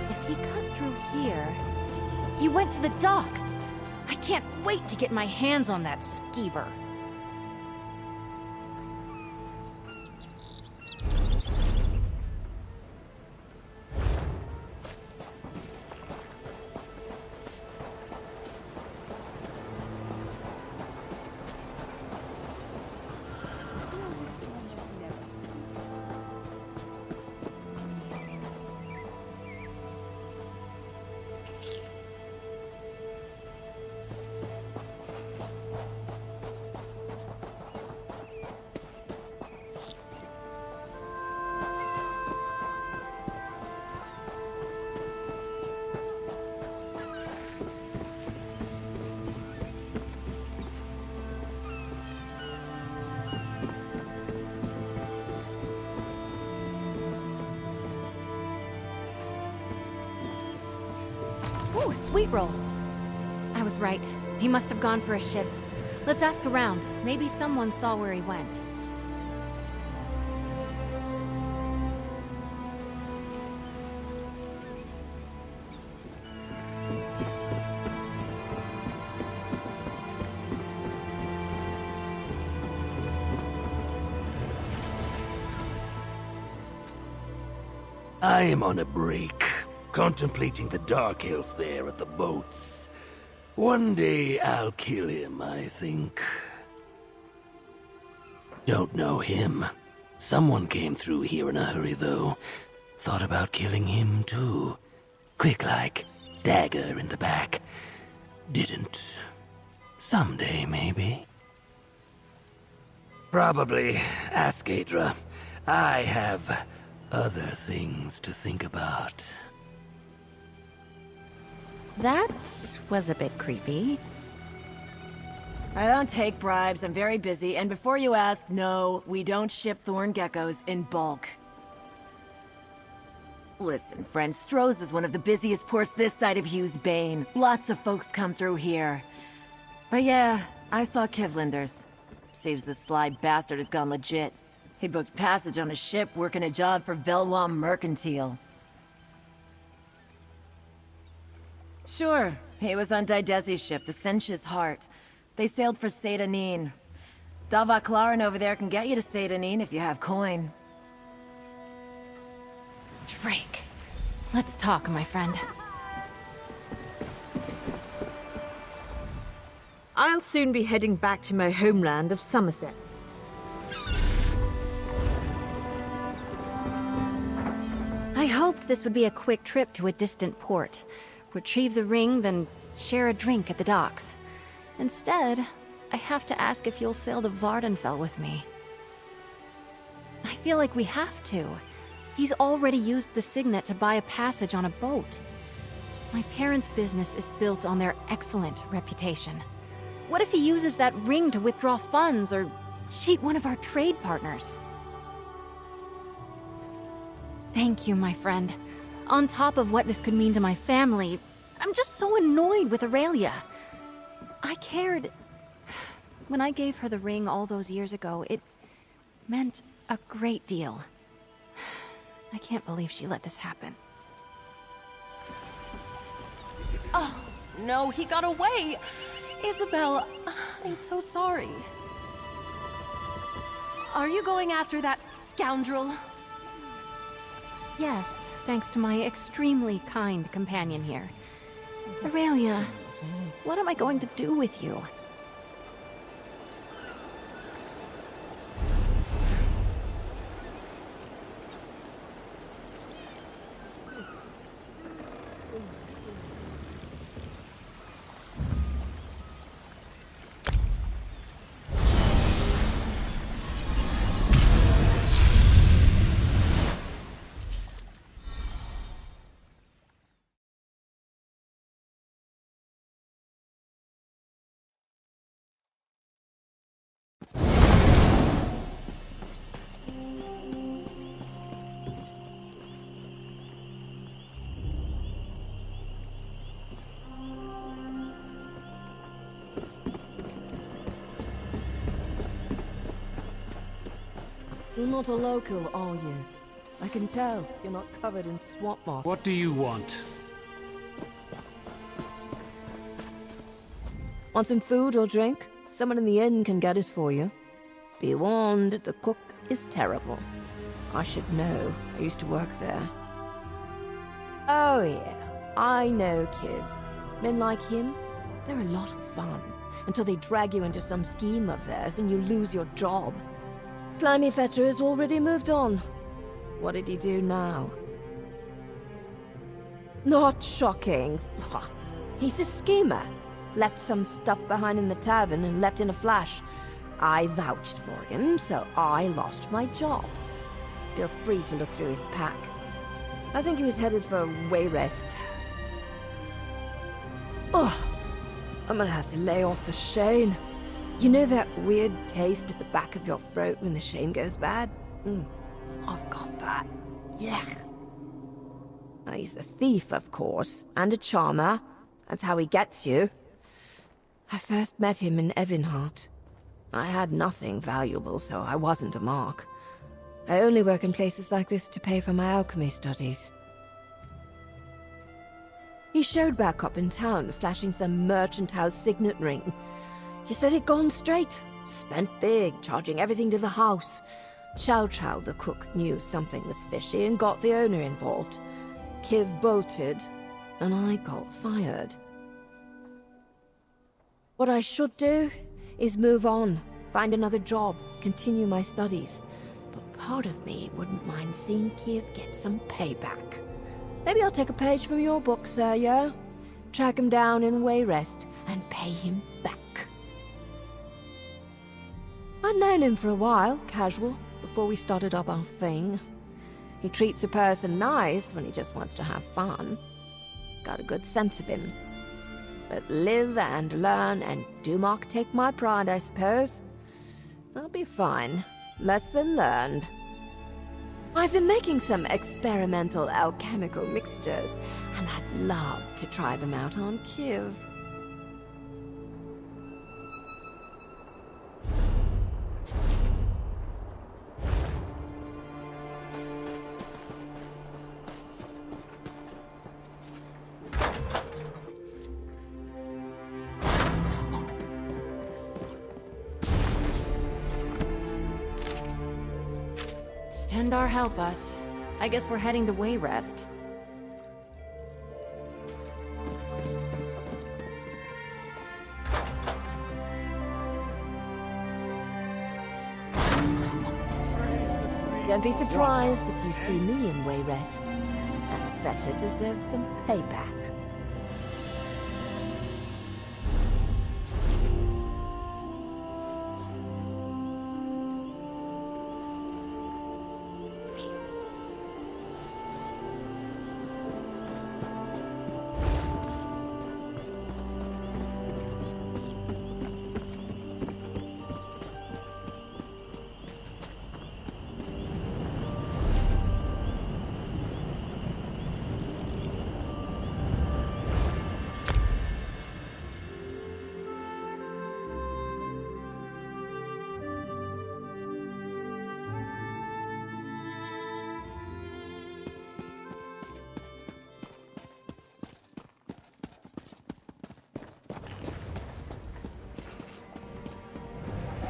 If he cut through here, he went to the docks. I can't wait to get my hands on that skeever. Ooh, sweet roll. I was right. He must have gone for a ship. Let's ask around. Maybe someone saw where he went. I am on a break, contemplating the Dark Elf there at the boats. One day I'll kill him, I think. Don't know him. Someone came through here in a hurry, though. Thought about killing him, too. Quick like, dagger in the back. Didn't. Someday, maybe. Probably. Ask Adra. I have other things to think about. That was a bit creepy. I don't take bribes, I'm very busy, and before you ask, no, we don't ship thorn geckos in bulk. Listen, friend, Stroh's is one of the busiest ports this side of Hughes Bane. Lots of folks come through here. But yeah, I saw Kivlinder's. Seems this sly bastard has gone legit. He booked passage on a ship working a job for Velwam Mercantile. Sure, he was on Didesi's ship, the Sensh's Heart. They sailed for Seyda-Neen. Davak Laren over there can get you to Seyda-Neen if you have coin. Drake. Let's talk, my friend. I'll soon be heading back to my homeland of Somerset. I hoped this would be a quick trip to a distant port. Retrieve the ring, then share a drink at the docks. Instead, I have to ask if you'll sail to Vardenfell with me. I feel like we have to. He's already used the signet to buy a passage on a boat. My parents' business is built on their excellent reputation. What if he uses that ring to withdraw funds or cheat one of our trade partners? Thank you, my friend. On top of what this could mean to my family, I'm just so annoyed with Aurelia. I cared. When I gave her the ring all those years ago, it meant a great deal. I can't believe she let this happen. Oh, no, he got away! Isabel, I'm so sorry. Are you going after that scoundrel? Yes, thanks to my extremely kind companion here. Aurelia, what am I going to do with you? You're not a local, are you? I can tell. You're not covered in swamp moss. What do you want? Want some food or drink? Someone in the inn can get it for you. Be warned, the cook is terrible. I should know. I used to work there. Oh yeah, I know Kiv. Men like him, they're a lot of fun. Until they drag you into some scheme of theirs and you lose your job. Slimy Fetter has already moved on. What did he do now? Not shocking. He's a schemer. Left some stuff behind in the tavern and left in a flash. I vouched for him, so I lost my job. Feel free to look through his pack. I think he was headed for Wayrest. Oh, I'm gonna have to lay off the Shane. You know that weird taste at the back of your throat when the Shane goes bad? I've got that. Yuck. Now, he's a thief, of course, and a charmer. That's how he gets you. I first met him in Evinhart. I had nothing valuable, so I wasn't a mark. I only work in places like this to pay for my alchemy studies. He showed back up in town, flashing some merchant house signet ring. He said he'd gone straight, spent big, charging everything to the house. Chow Chow, the cook, knew something was fishy and got the owner involved. Kiv bolted, and I got fired. What I should do is move on, find another job, continue my studies. But part of me wouldn't mind seeing Kiv get some payback. Maybe I'll take a page from your book, sir, yeah? Track him down in Wayrest and pay him back. I'd known him for a while, casual, before we started up our thing. He treats a person nice when he just wants to have fun. Got a good sense of him. But live and learn and do not take my pride, I suppose. I'll be fine. Lesson learned. I've been making some experimental alchemical mixtures, and I'd love to try them out on Kiv. Stendarr help us. I guess we're heading to Wayrest. Don't be surprised if you see me in Wayrest. That Fetter deserves some payback.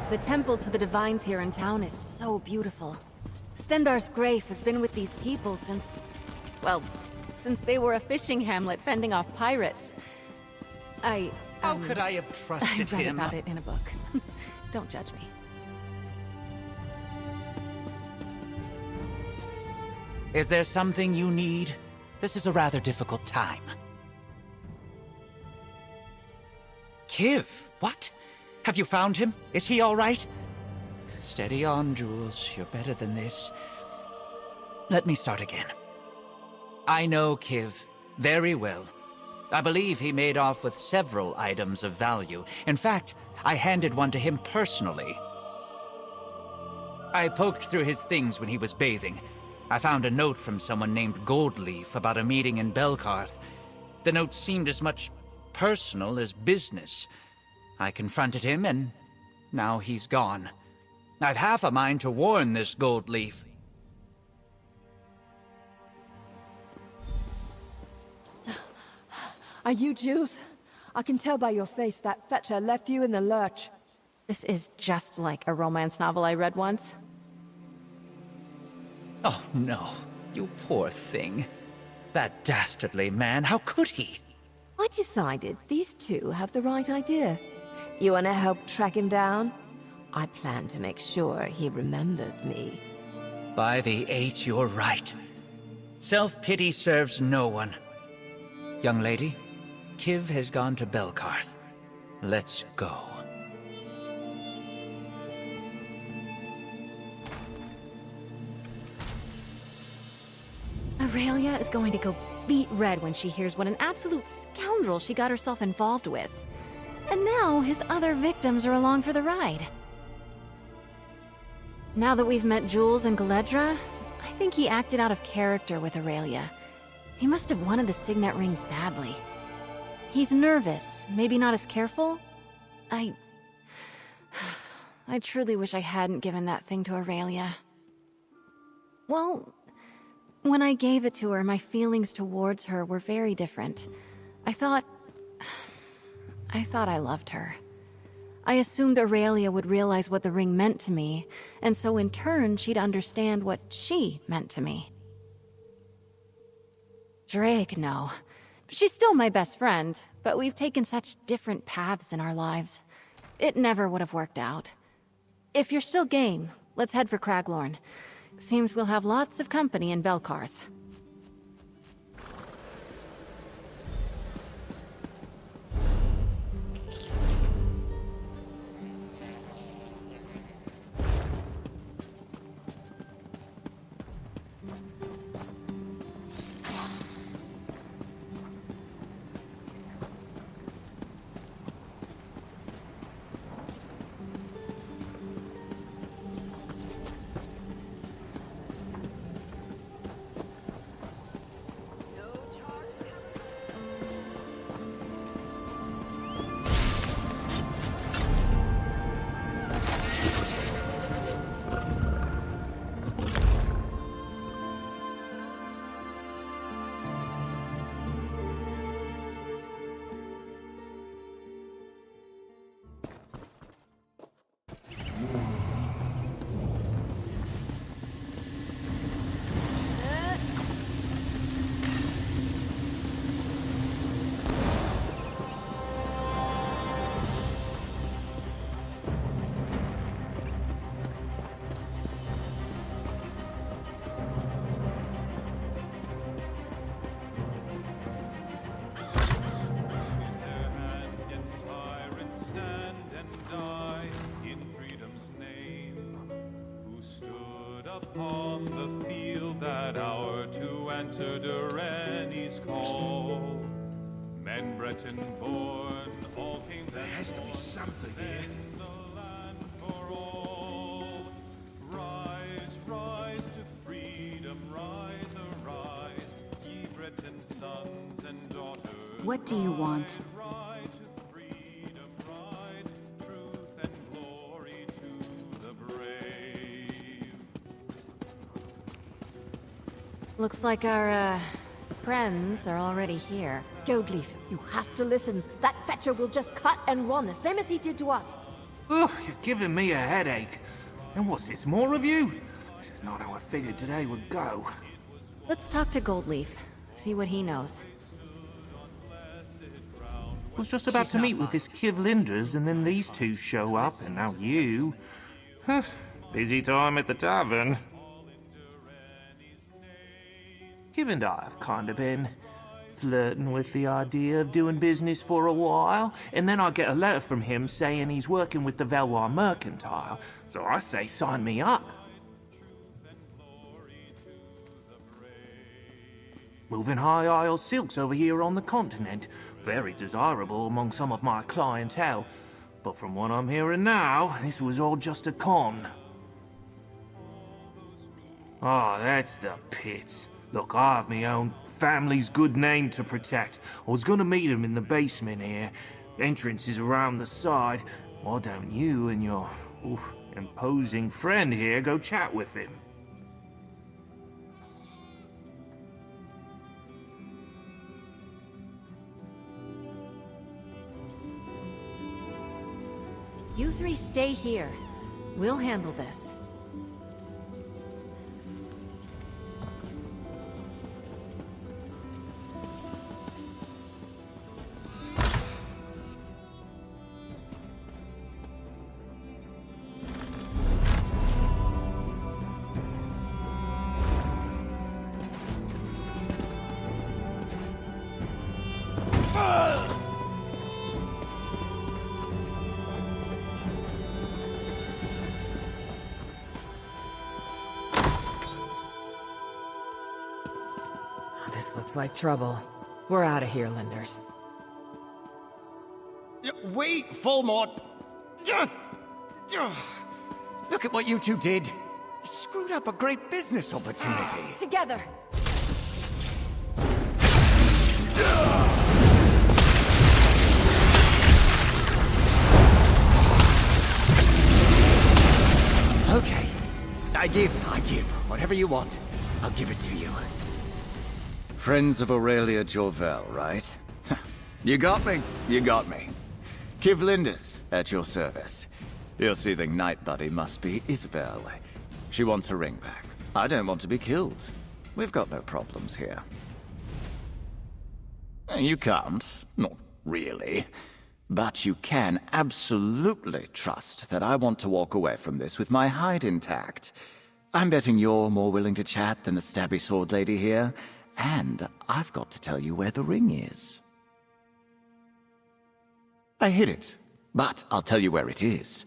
The temple to the Divines here in town is so beautiful. Stendarr's grace has been with these people since... well, since they were a fishing hamlet fending off pirates. How could I have trusted I read him? about it in a book. Don't judge me. Is there something you need? This is a rather difficult time. Kiv, what? Have you found him? Is he all right? Steady on, Jules. You're better than this. Let me start again. I know Kiv very well. I believe he made off with several items of value. In fact, I handed one to him personally. I poked through his things when he was bathing. I found a note from someone named Goldleaf about a meeting in Belkarth. The note seemed as much personal as business. I confronted him, and now he's gone. I've half a mind to warn this gold leaf. Are you Jules? I can tell by your face that Fetcher left you in the lurch. This is just like a romance novel I read once. Oh, no. You poor thing. That dastardly man, how could he? I decided these two have the right idea. You wanna help track him down? I plan to make sure he remembers me. By the eight, you're right. Self-pity serves no one. Young lady, Kiv has gone to Belkarth. Let's go. Aurelia is going to go beet red when she hears what an absolute scoundrel she got herself involved with. And now his other victims are along for the ride. Now that we've met Jules and Galedra, I think he acted out of character with Aurelia. He must have wanted the signet ring badly. He's nervous, maybe not as careful. I truly wish I hadn't given that thing to Aurelia. Well, when I gave it to her, my feelings towards her were very different. I thought I loved her. I assumed Aurelia would realize what the ring meant to me, and so in turn she'd understand what she meant to me. Drake, no. She's still my best friend, but we've taken such different paths in our lives. It never would have worked out. If you're still game, let's head for Craglorn. Seems we'll have lots of company in Belkarth. Upon the field that hour to answer Durrani's call. Men Breton born, all came. There has to be something here. The land for all. Rise, rise to freedom, rise, arise, ye Breton sons and daughters. What do you want? Ride to freedom, ride, truth and glory to the brave. Looks like our, friends are already here. Goldleaf, you have to listen. That Fetcher will just cut and run, the same as he did to us. Ugh, you're giving me a headache. And what's this, more of you? This is not how I figured today would go. Let's talk to Goldleaf, see what he knows. I was just about to meet with this Kiv Linders, and then these two show up, and now you. Huh, busy time at the tavern. Kiv and I have kind of been flirting with the idea of doing business for a while, and then I get a letter from him saying he's working with the Valois Mercantile, so I say sign me up. Moving high Isle silks over here on the continent, very desirable among some of my clientele, but from what I'm hearing now, this was all just a con. Ah, that's the pits. Look, I have my own family's good name to protect. I was gonna meet him in the basement here. Entrance is around the side. Why don't you and your imposing friend here go chat with him. You three stay here. We'll handle this. This looks like trouble. We're out of here, Linders. Wait, Fulmort! Look at what you two did! You screwed up a great business opportunity! Together! Okay. I give. Whatever you want, I'll give it to you. Friends of Aurelia Jorvel, right? You got me. Kiv Linders, at your service. Your seething night buddy must be Isabel. She wants her ring back. I don't want to be killed. We've got no problems here. You can't. Not really. But you can absolutely trust that I want to walk away from this with my hide intact. I'm betting you're more willing to chat than the stabby sword lady here. And I've got to tell you where the ring is. I hid it, but I'll tell you where it is.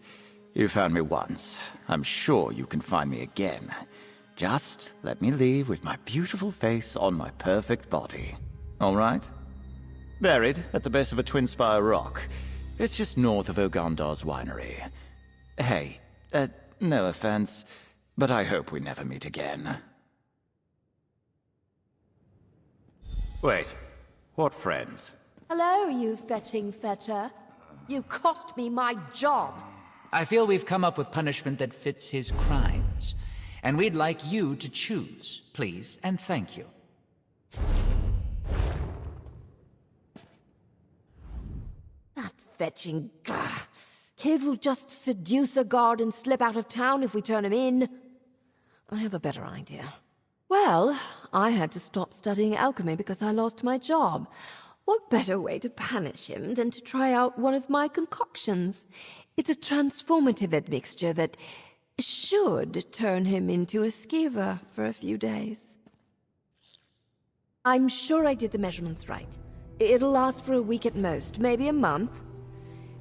You found me once. I'm sure you can find me again. Just let me leave with my beautiful face on my perfect body. All right? Buried at the base of a twin-spire rock. It's just north of Ogandar's winery. Hey, no offense, but I hope we never meet again. Wait, what friends? Hello, you fetching fetcher. You cost me my job. I feel we've come up with punishment that fits his crimes. And we'd like you to choose, please, and thank you. That fetching... Kiv will just seduce a guard and slip out of town if we turn him in. I have a better idea. Well, I had to stop studying alchemy because I lost my job. What better way to punish him than to try out one of my concoctions? It's a transformative admixture that should turn him into a skeever for a few days. I'm sure I did the measurements right. It'll last for a week at most, maybe a month.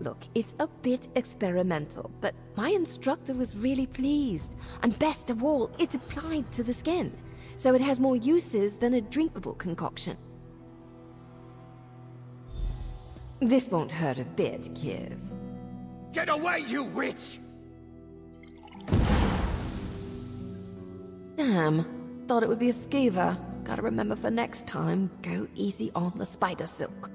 Look, it's a bit experimental, but my instructor was really pleased. And best of all, it's applied to the skin, so it has more uses than a drinkable concoction. This won't hurt a bit, Kiv. Get away, you witch! Damn, thought it would be a skeever. Gotta remember for next time, go easy on the spider silk.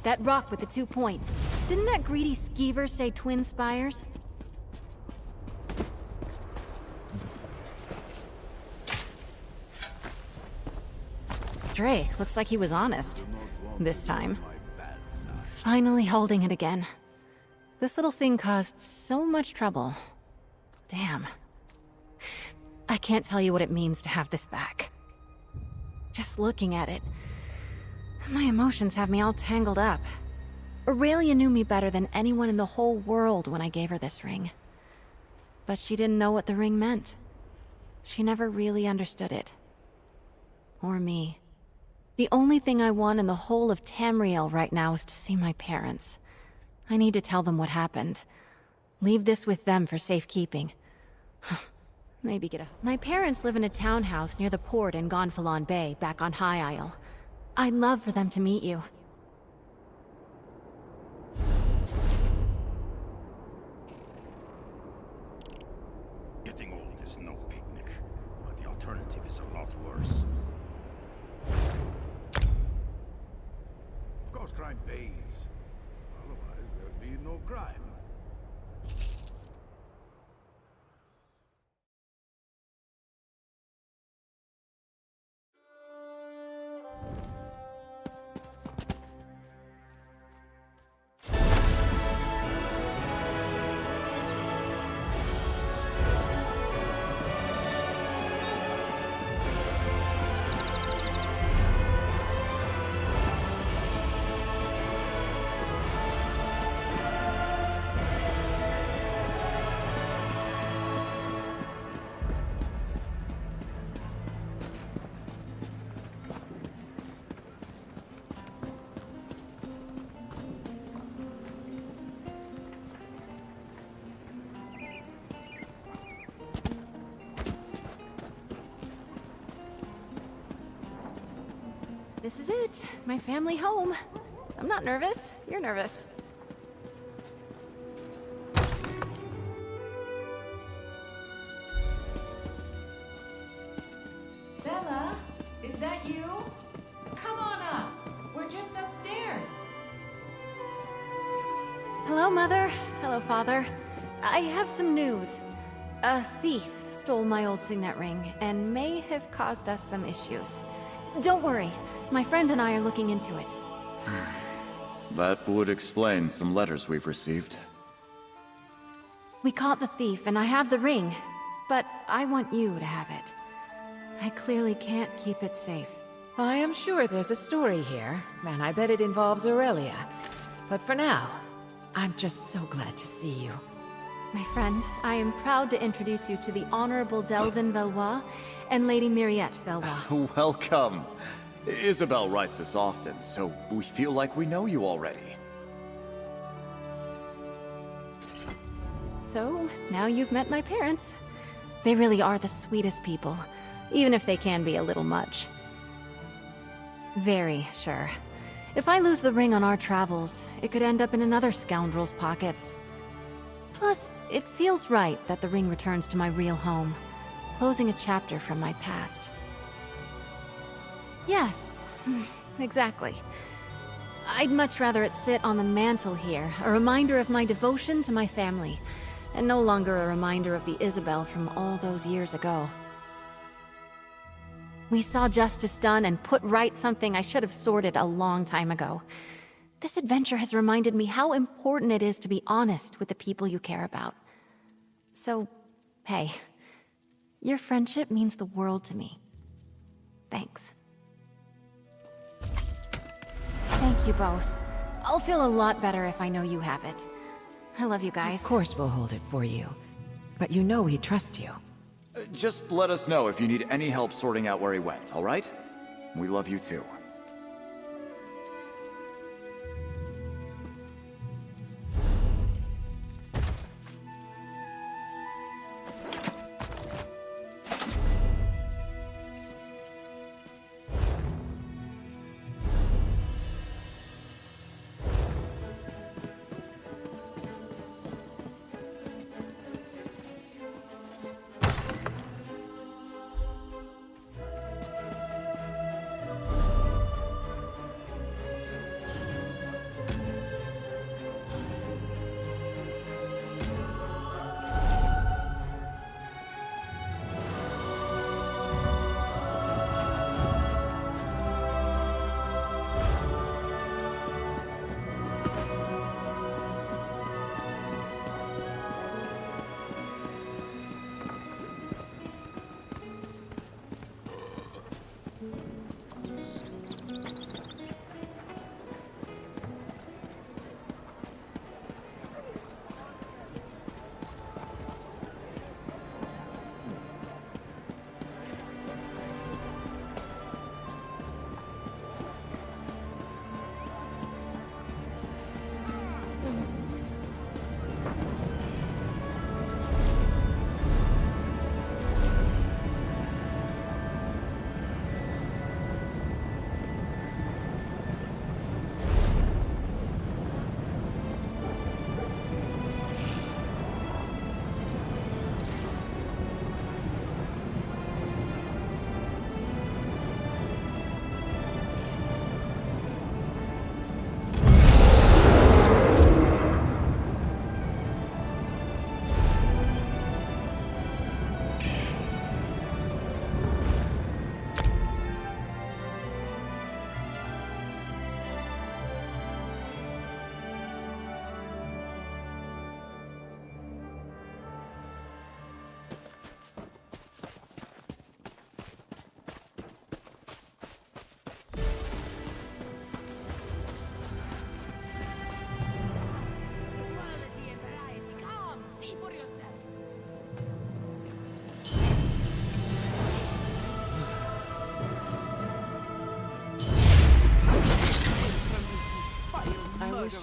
that rock with the 2 points. Didn't that greedy skeever say twin spires? Drake, looks like he was honest. This time. Finally holding it again. This little thing caused so much trouble. Damn. I can't tell you what it means to have this back. Just looking at it, my emotions have me all tangled up. Aurelia knew me better than anyone in the whole world when I gave her this ring. But she didn't know what the ring meant. She never really understood it. Or me. The only thing I want in the whole of Tamriel right now is to see my parents. I need to tell them what happened. Leave this with them for safekeeping. Maybe get a... My parents live in a townhouse near the port in Gonfalon Bay, back on High Isle. I'd love for them to meet you. Getting old is no picnic, but the alternative is a lot worse. Of course, crime pays. Otherwise, there'd be no crime. This is it. My family home. I'm not nervous. You're nervous. Bella, is that you? Come on up. We're just upstairs. Hello, Mother. Hello, Father. I have some news. A thief stole my old signet ring and may have caused us some issues. Don't worry. My friend and I are looking into it. That would explain some letters we've received. We caught the thief and I have the ring, but I want you to have it. I clearly can't keep it safe. I am sure there's a story here, and I bet it involves Aurelia. But for now, I'm just so glad to see you. My friend, I am proud to introduce you to the Honorable Delvin Valois and Lady Mariette Valois. Welcome. Isabel writes us often, so we feel like we know you already. So, now you've met my parents. They really are the sweetest people, even if they can be a little much. Very sure. If I lose the ring on our travels, it could end up in another scoundrel's pockets. Plus, it feels right that the ring returns to my real home, closing a chapter from my past. Yes, exactly. I'd much rather it sit on the mantle here, a reminder of my devotion to my family, and no longer a reminder of the Isabel from all those years ago. We saw justice done and put right something I should have sorted a long time ago. This adventure has reminded me how important it is to be honest with the people you care about. So, hey, your friendship means the world to me. Thanks. Thank you both. I'll feel a lot better if I know you have it. I love you guys. Of course we'll hold it for you. But you know we trust you. Just let us know if you need any help sorting out where he went, all right? We love you too.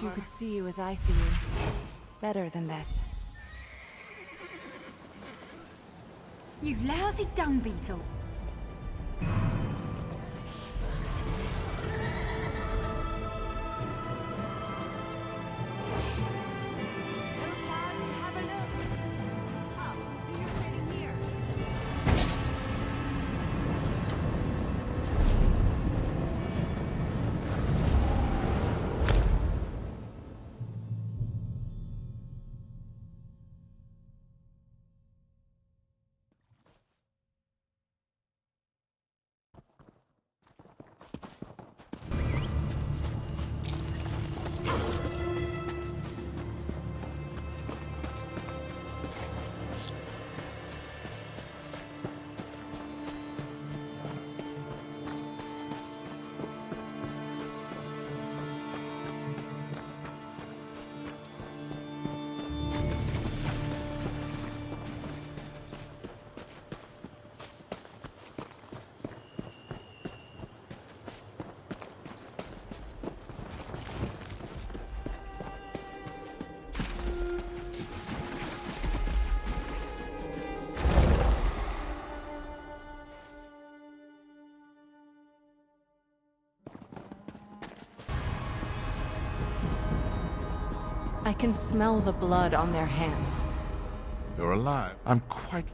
wish you could see you as I see you. Better than this. You lousy dung beetle! I can smell the blood on their hands. You're alive. I'm quite...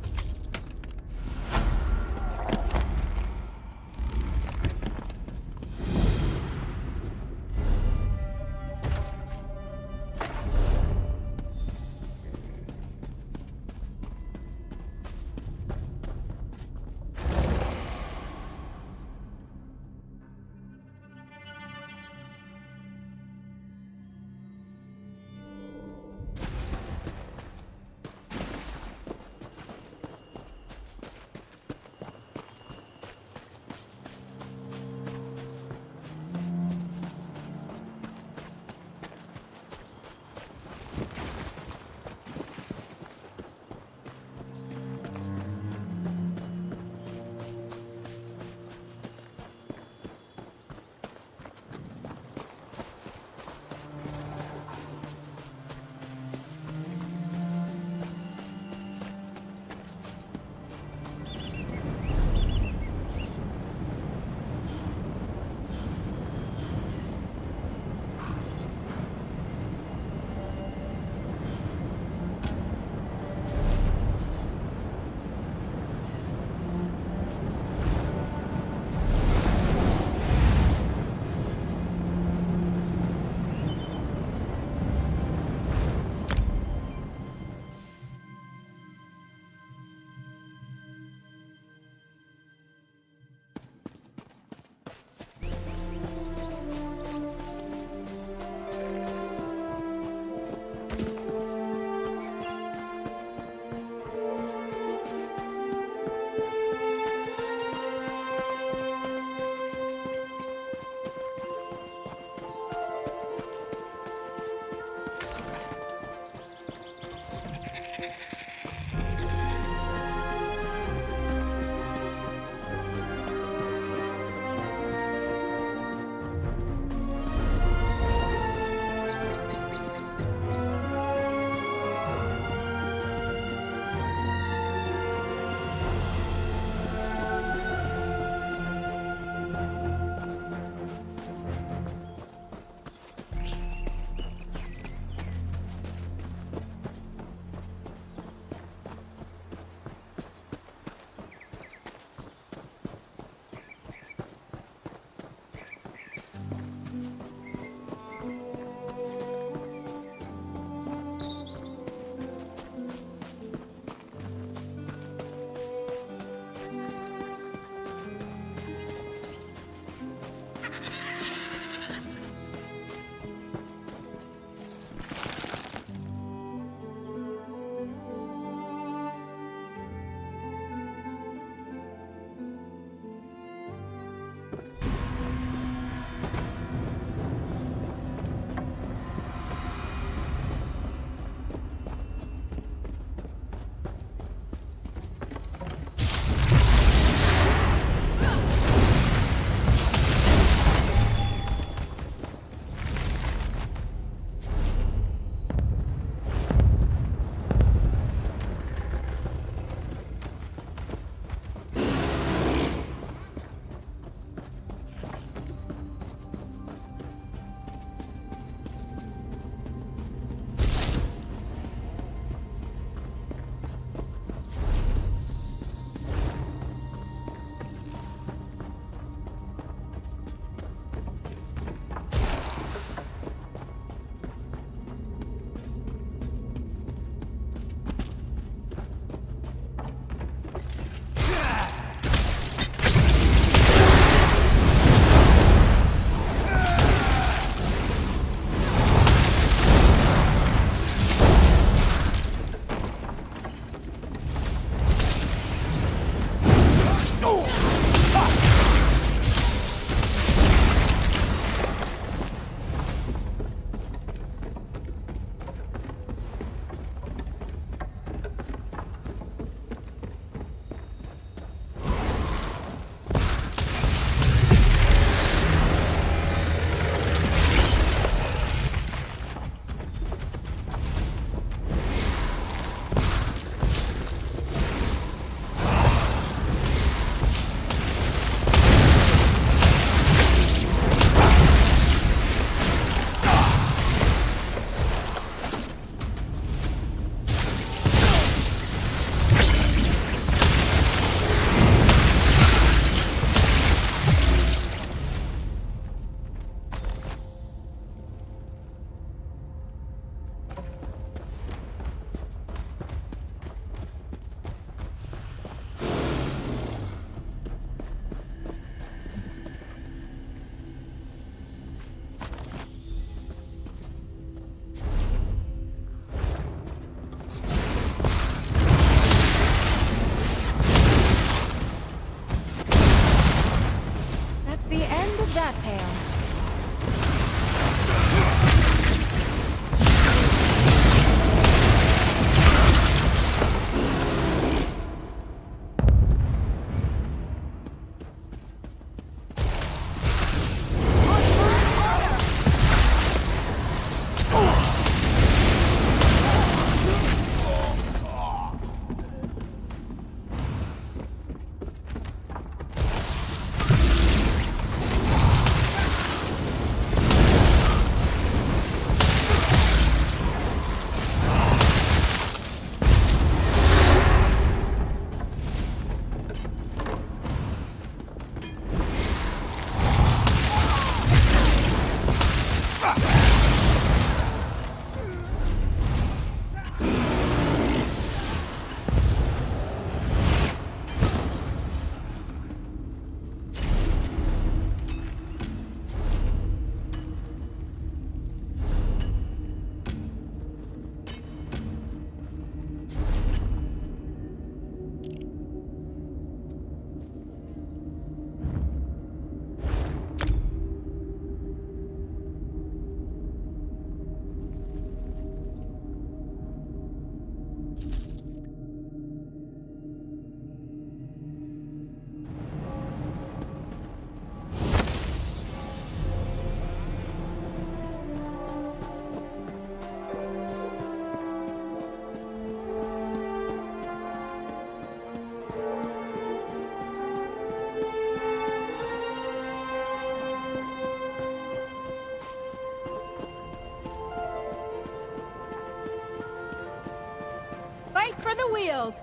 for the Weald!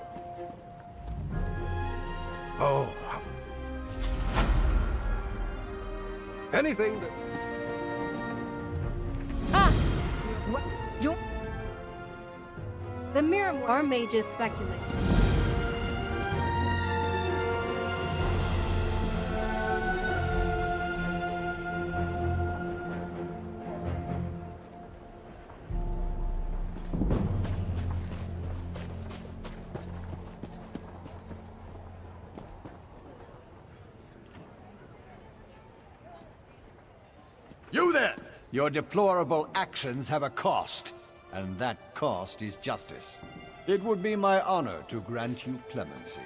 Oh. Anything that... What? The Mirror our mages speculate. You there! Your deplorable actions have a cost, and that cost is justice. It would be my honor to grant you clemency.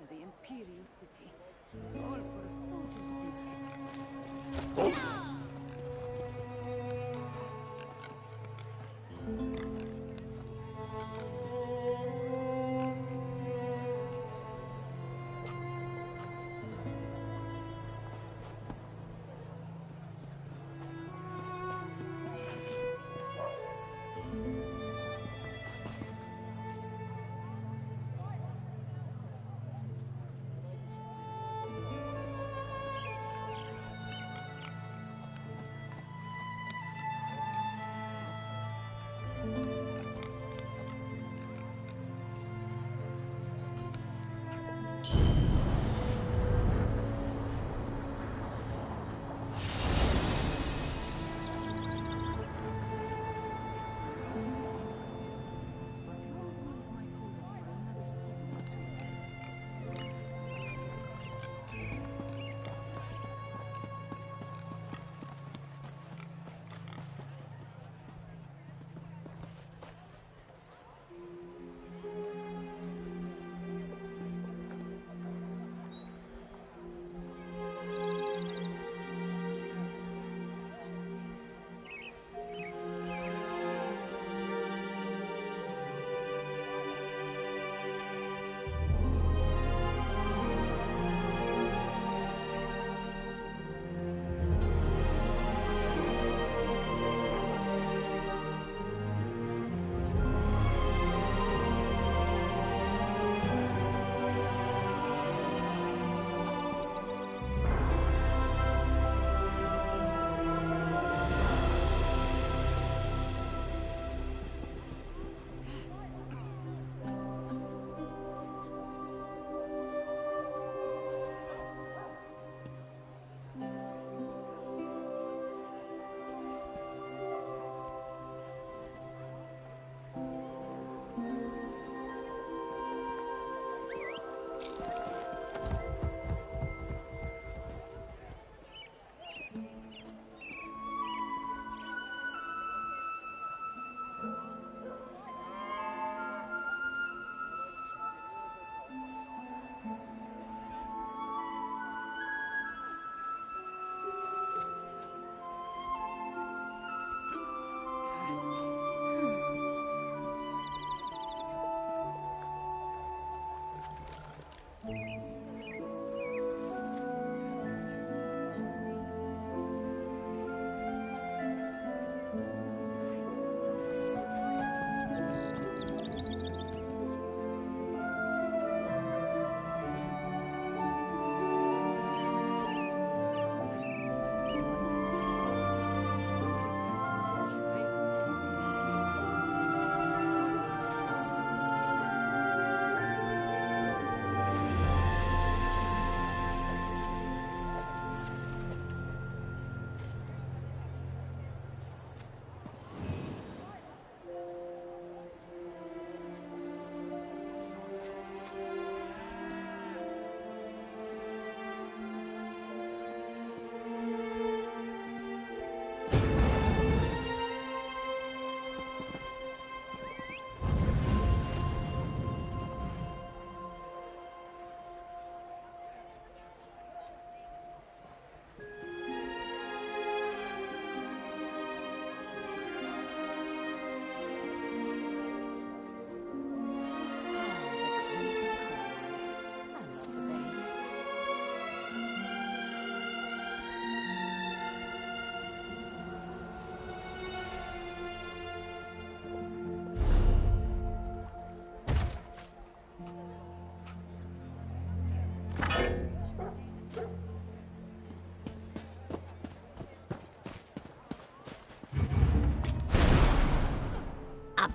The Imperial City. All for a soldier's dinner.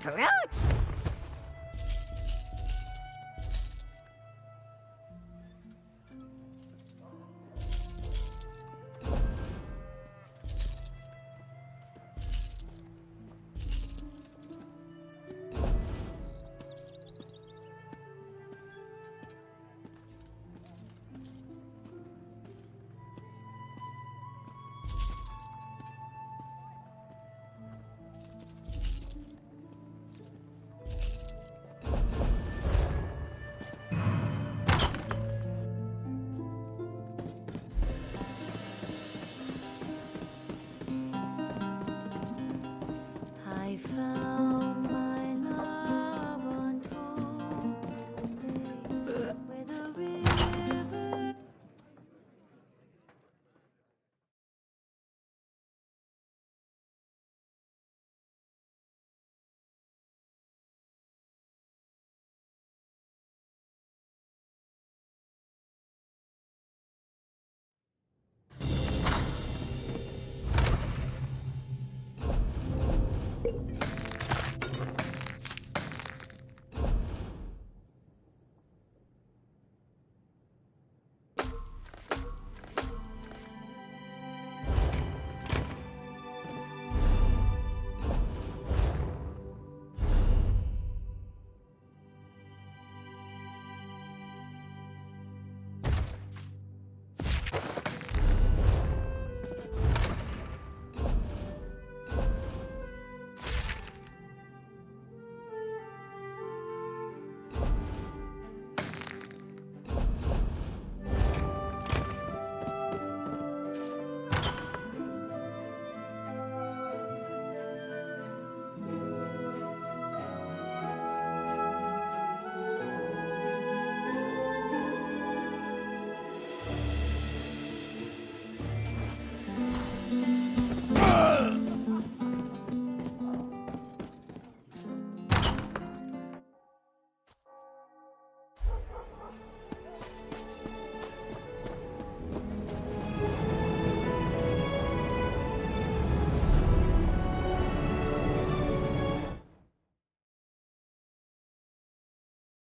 Emperor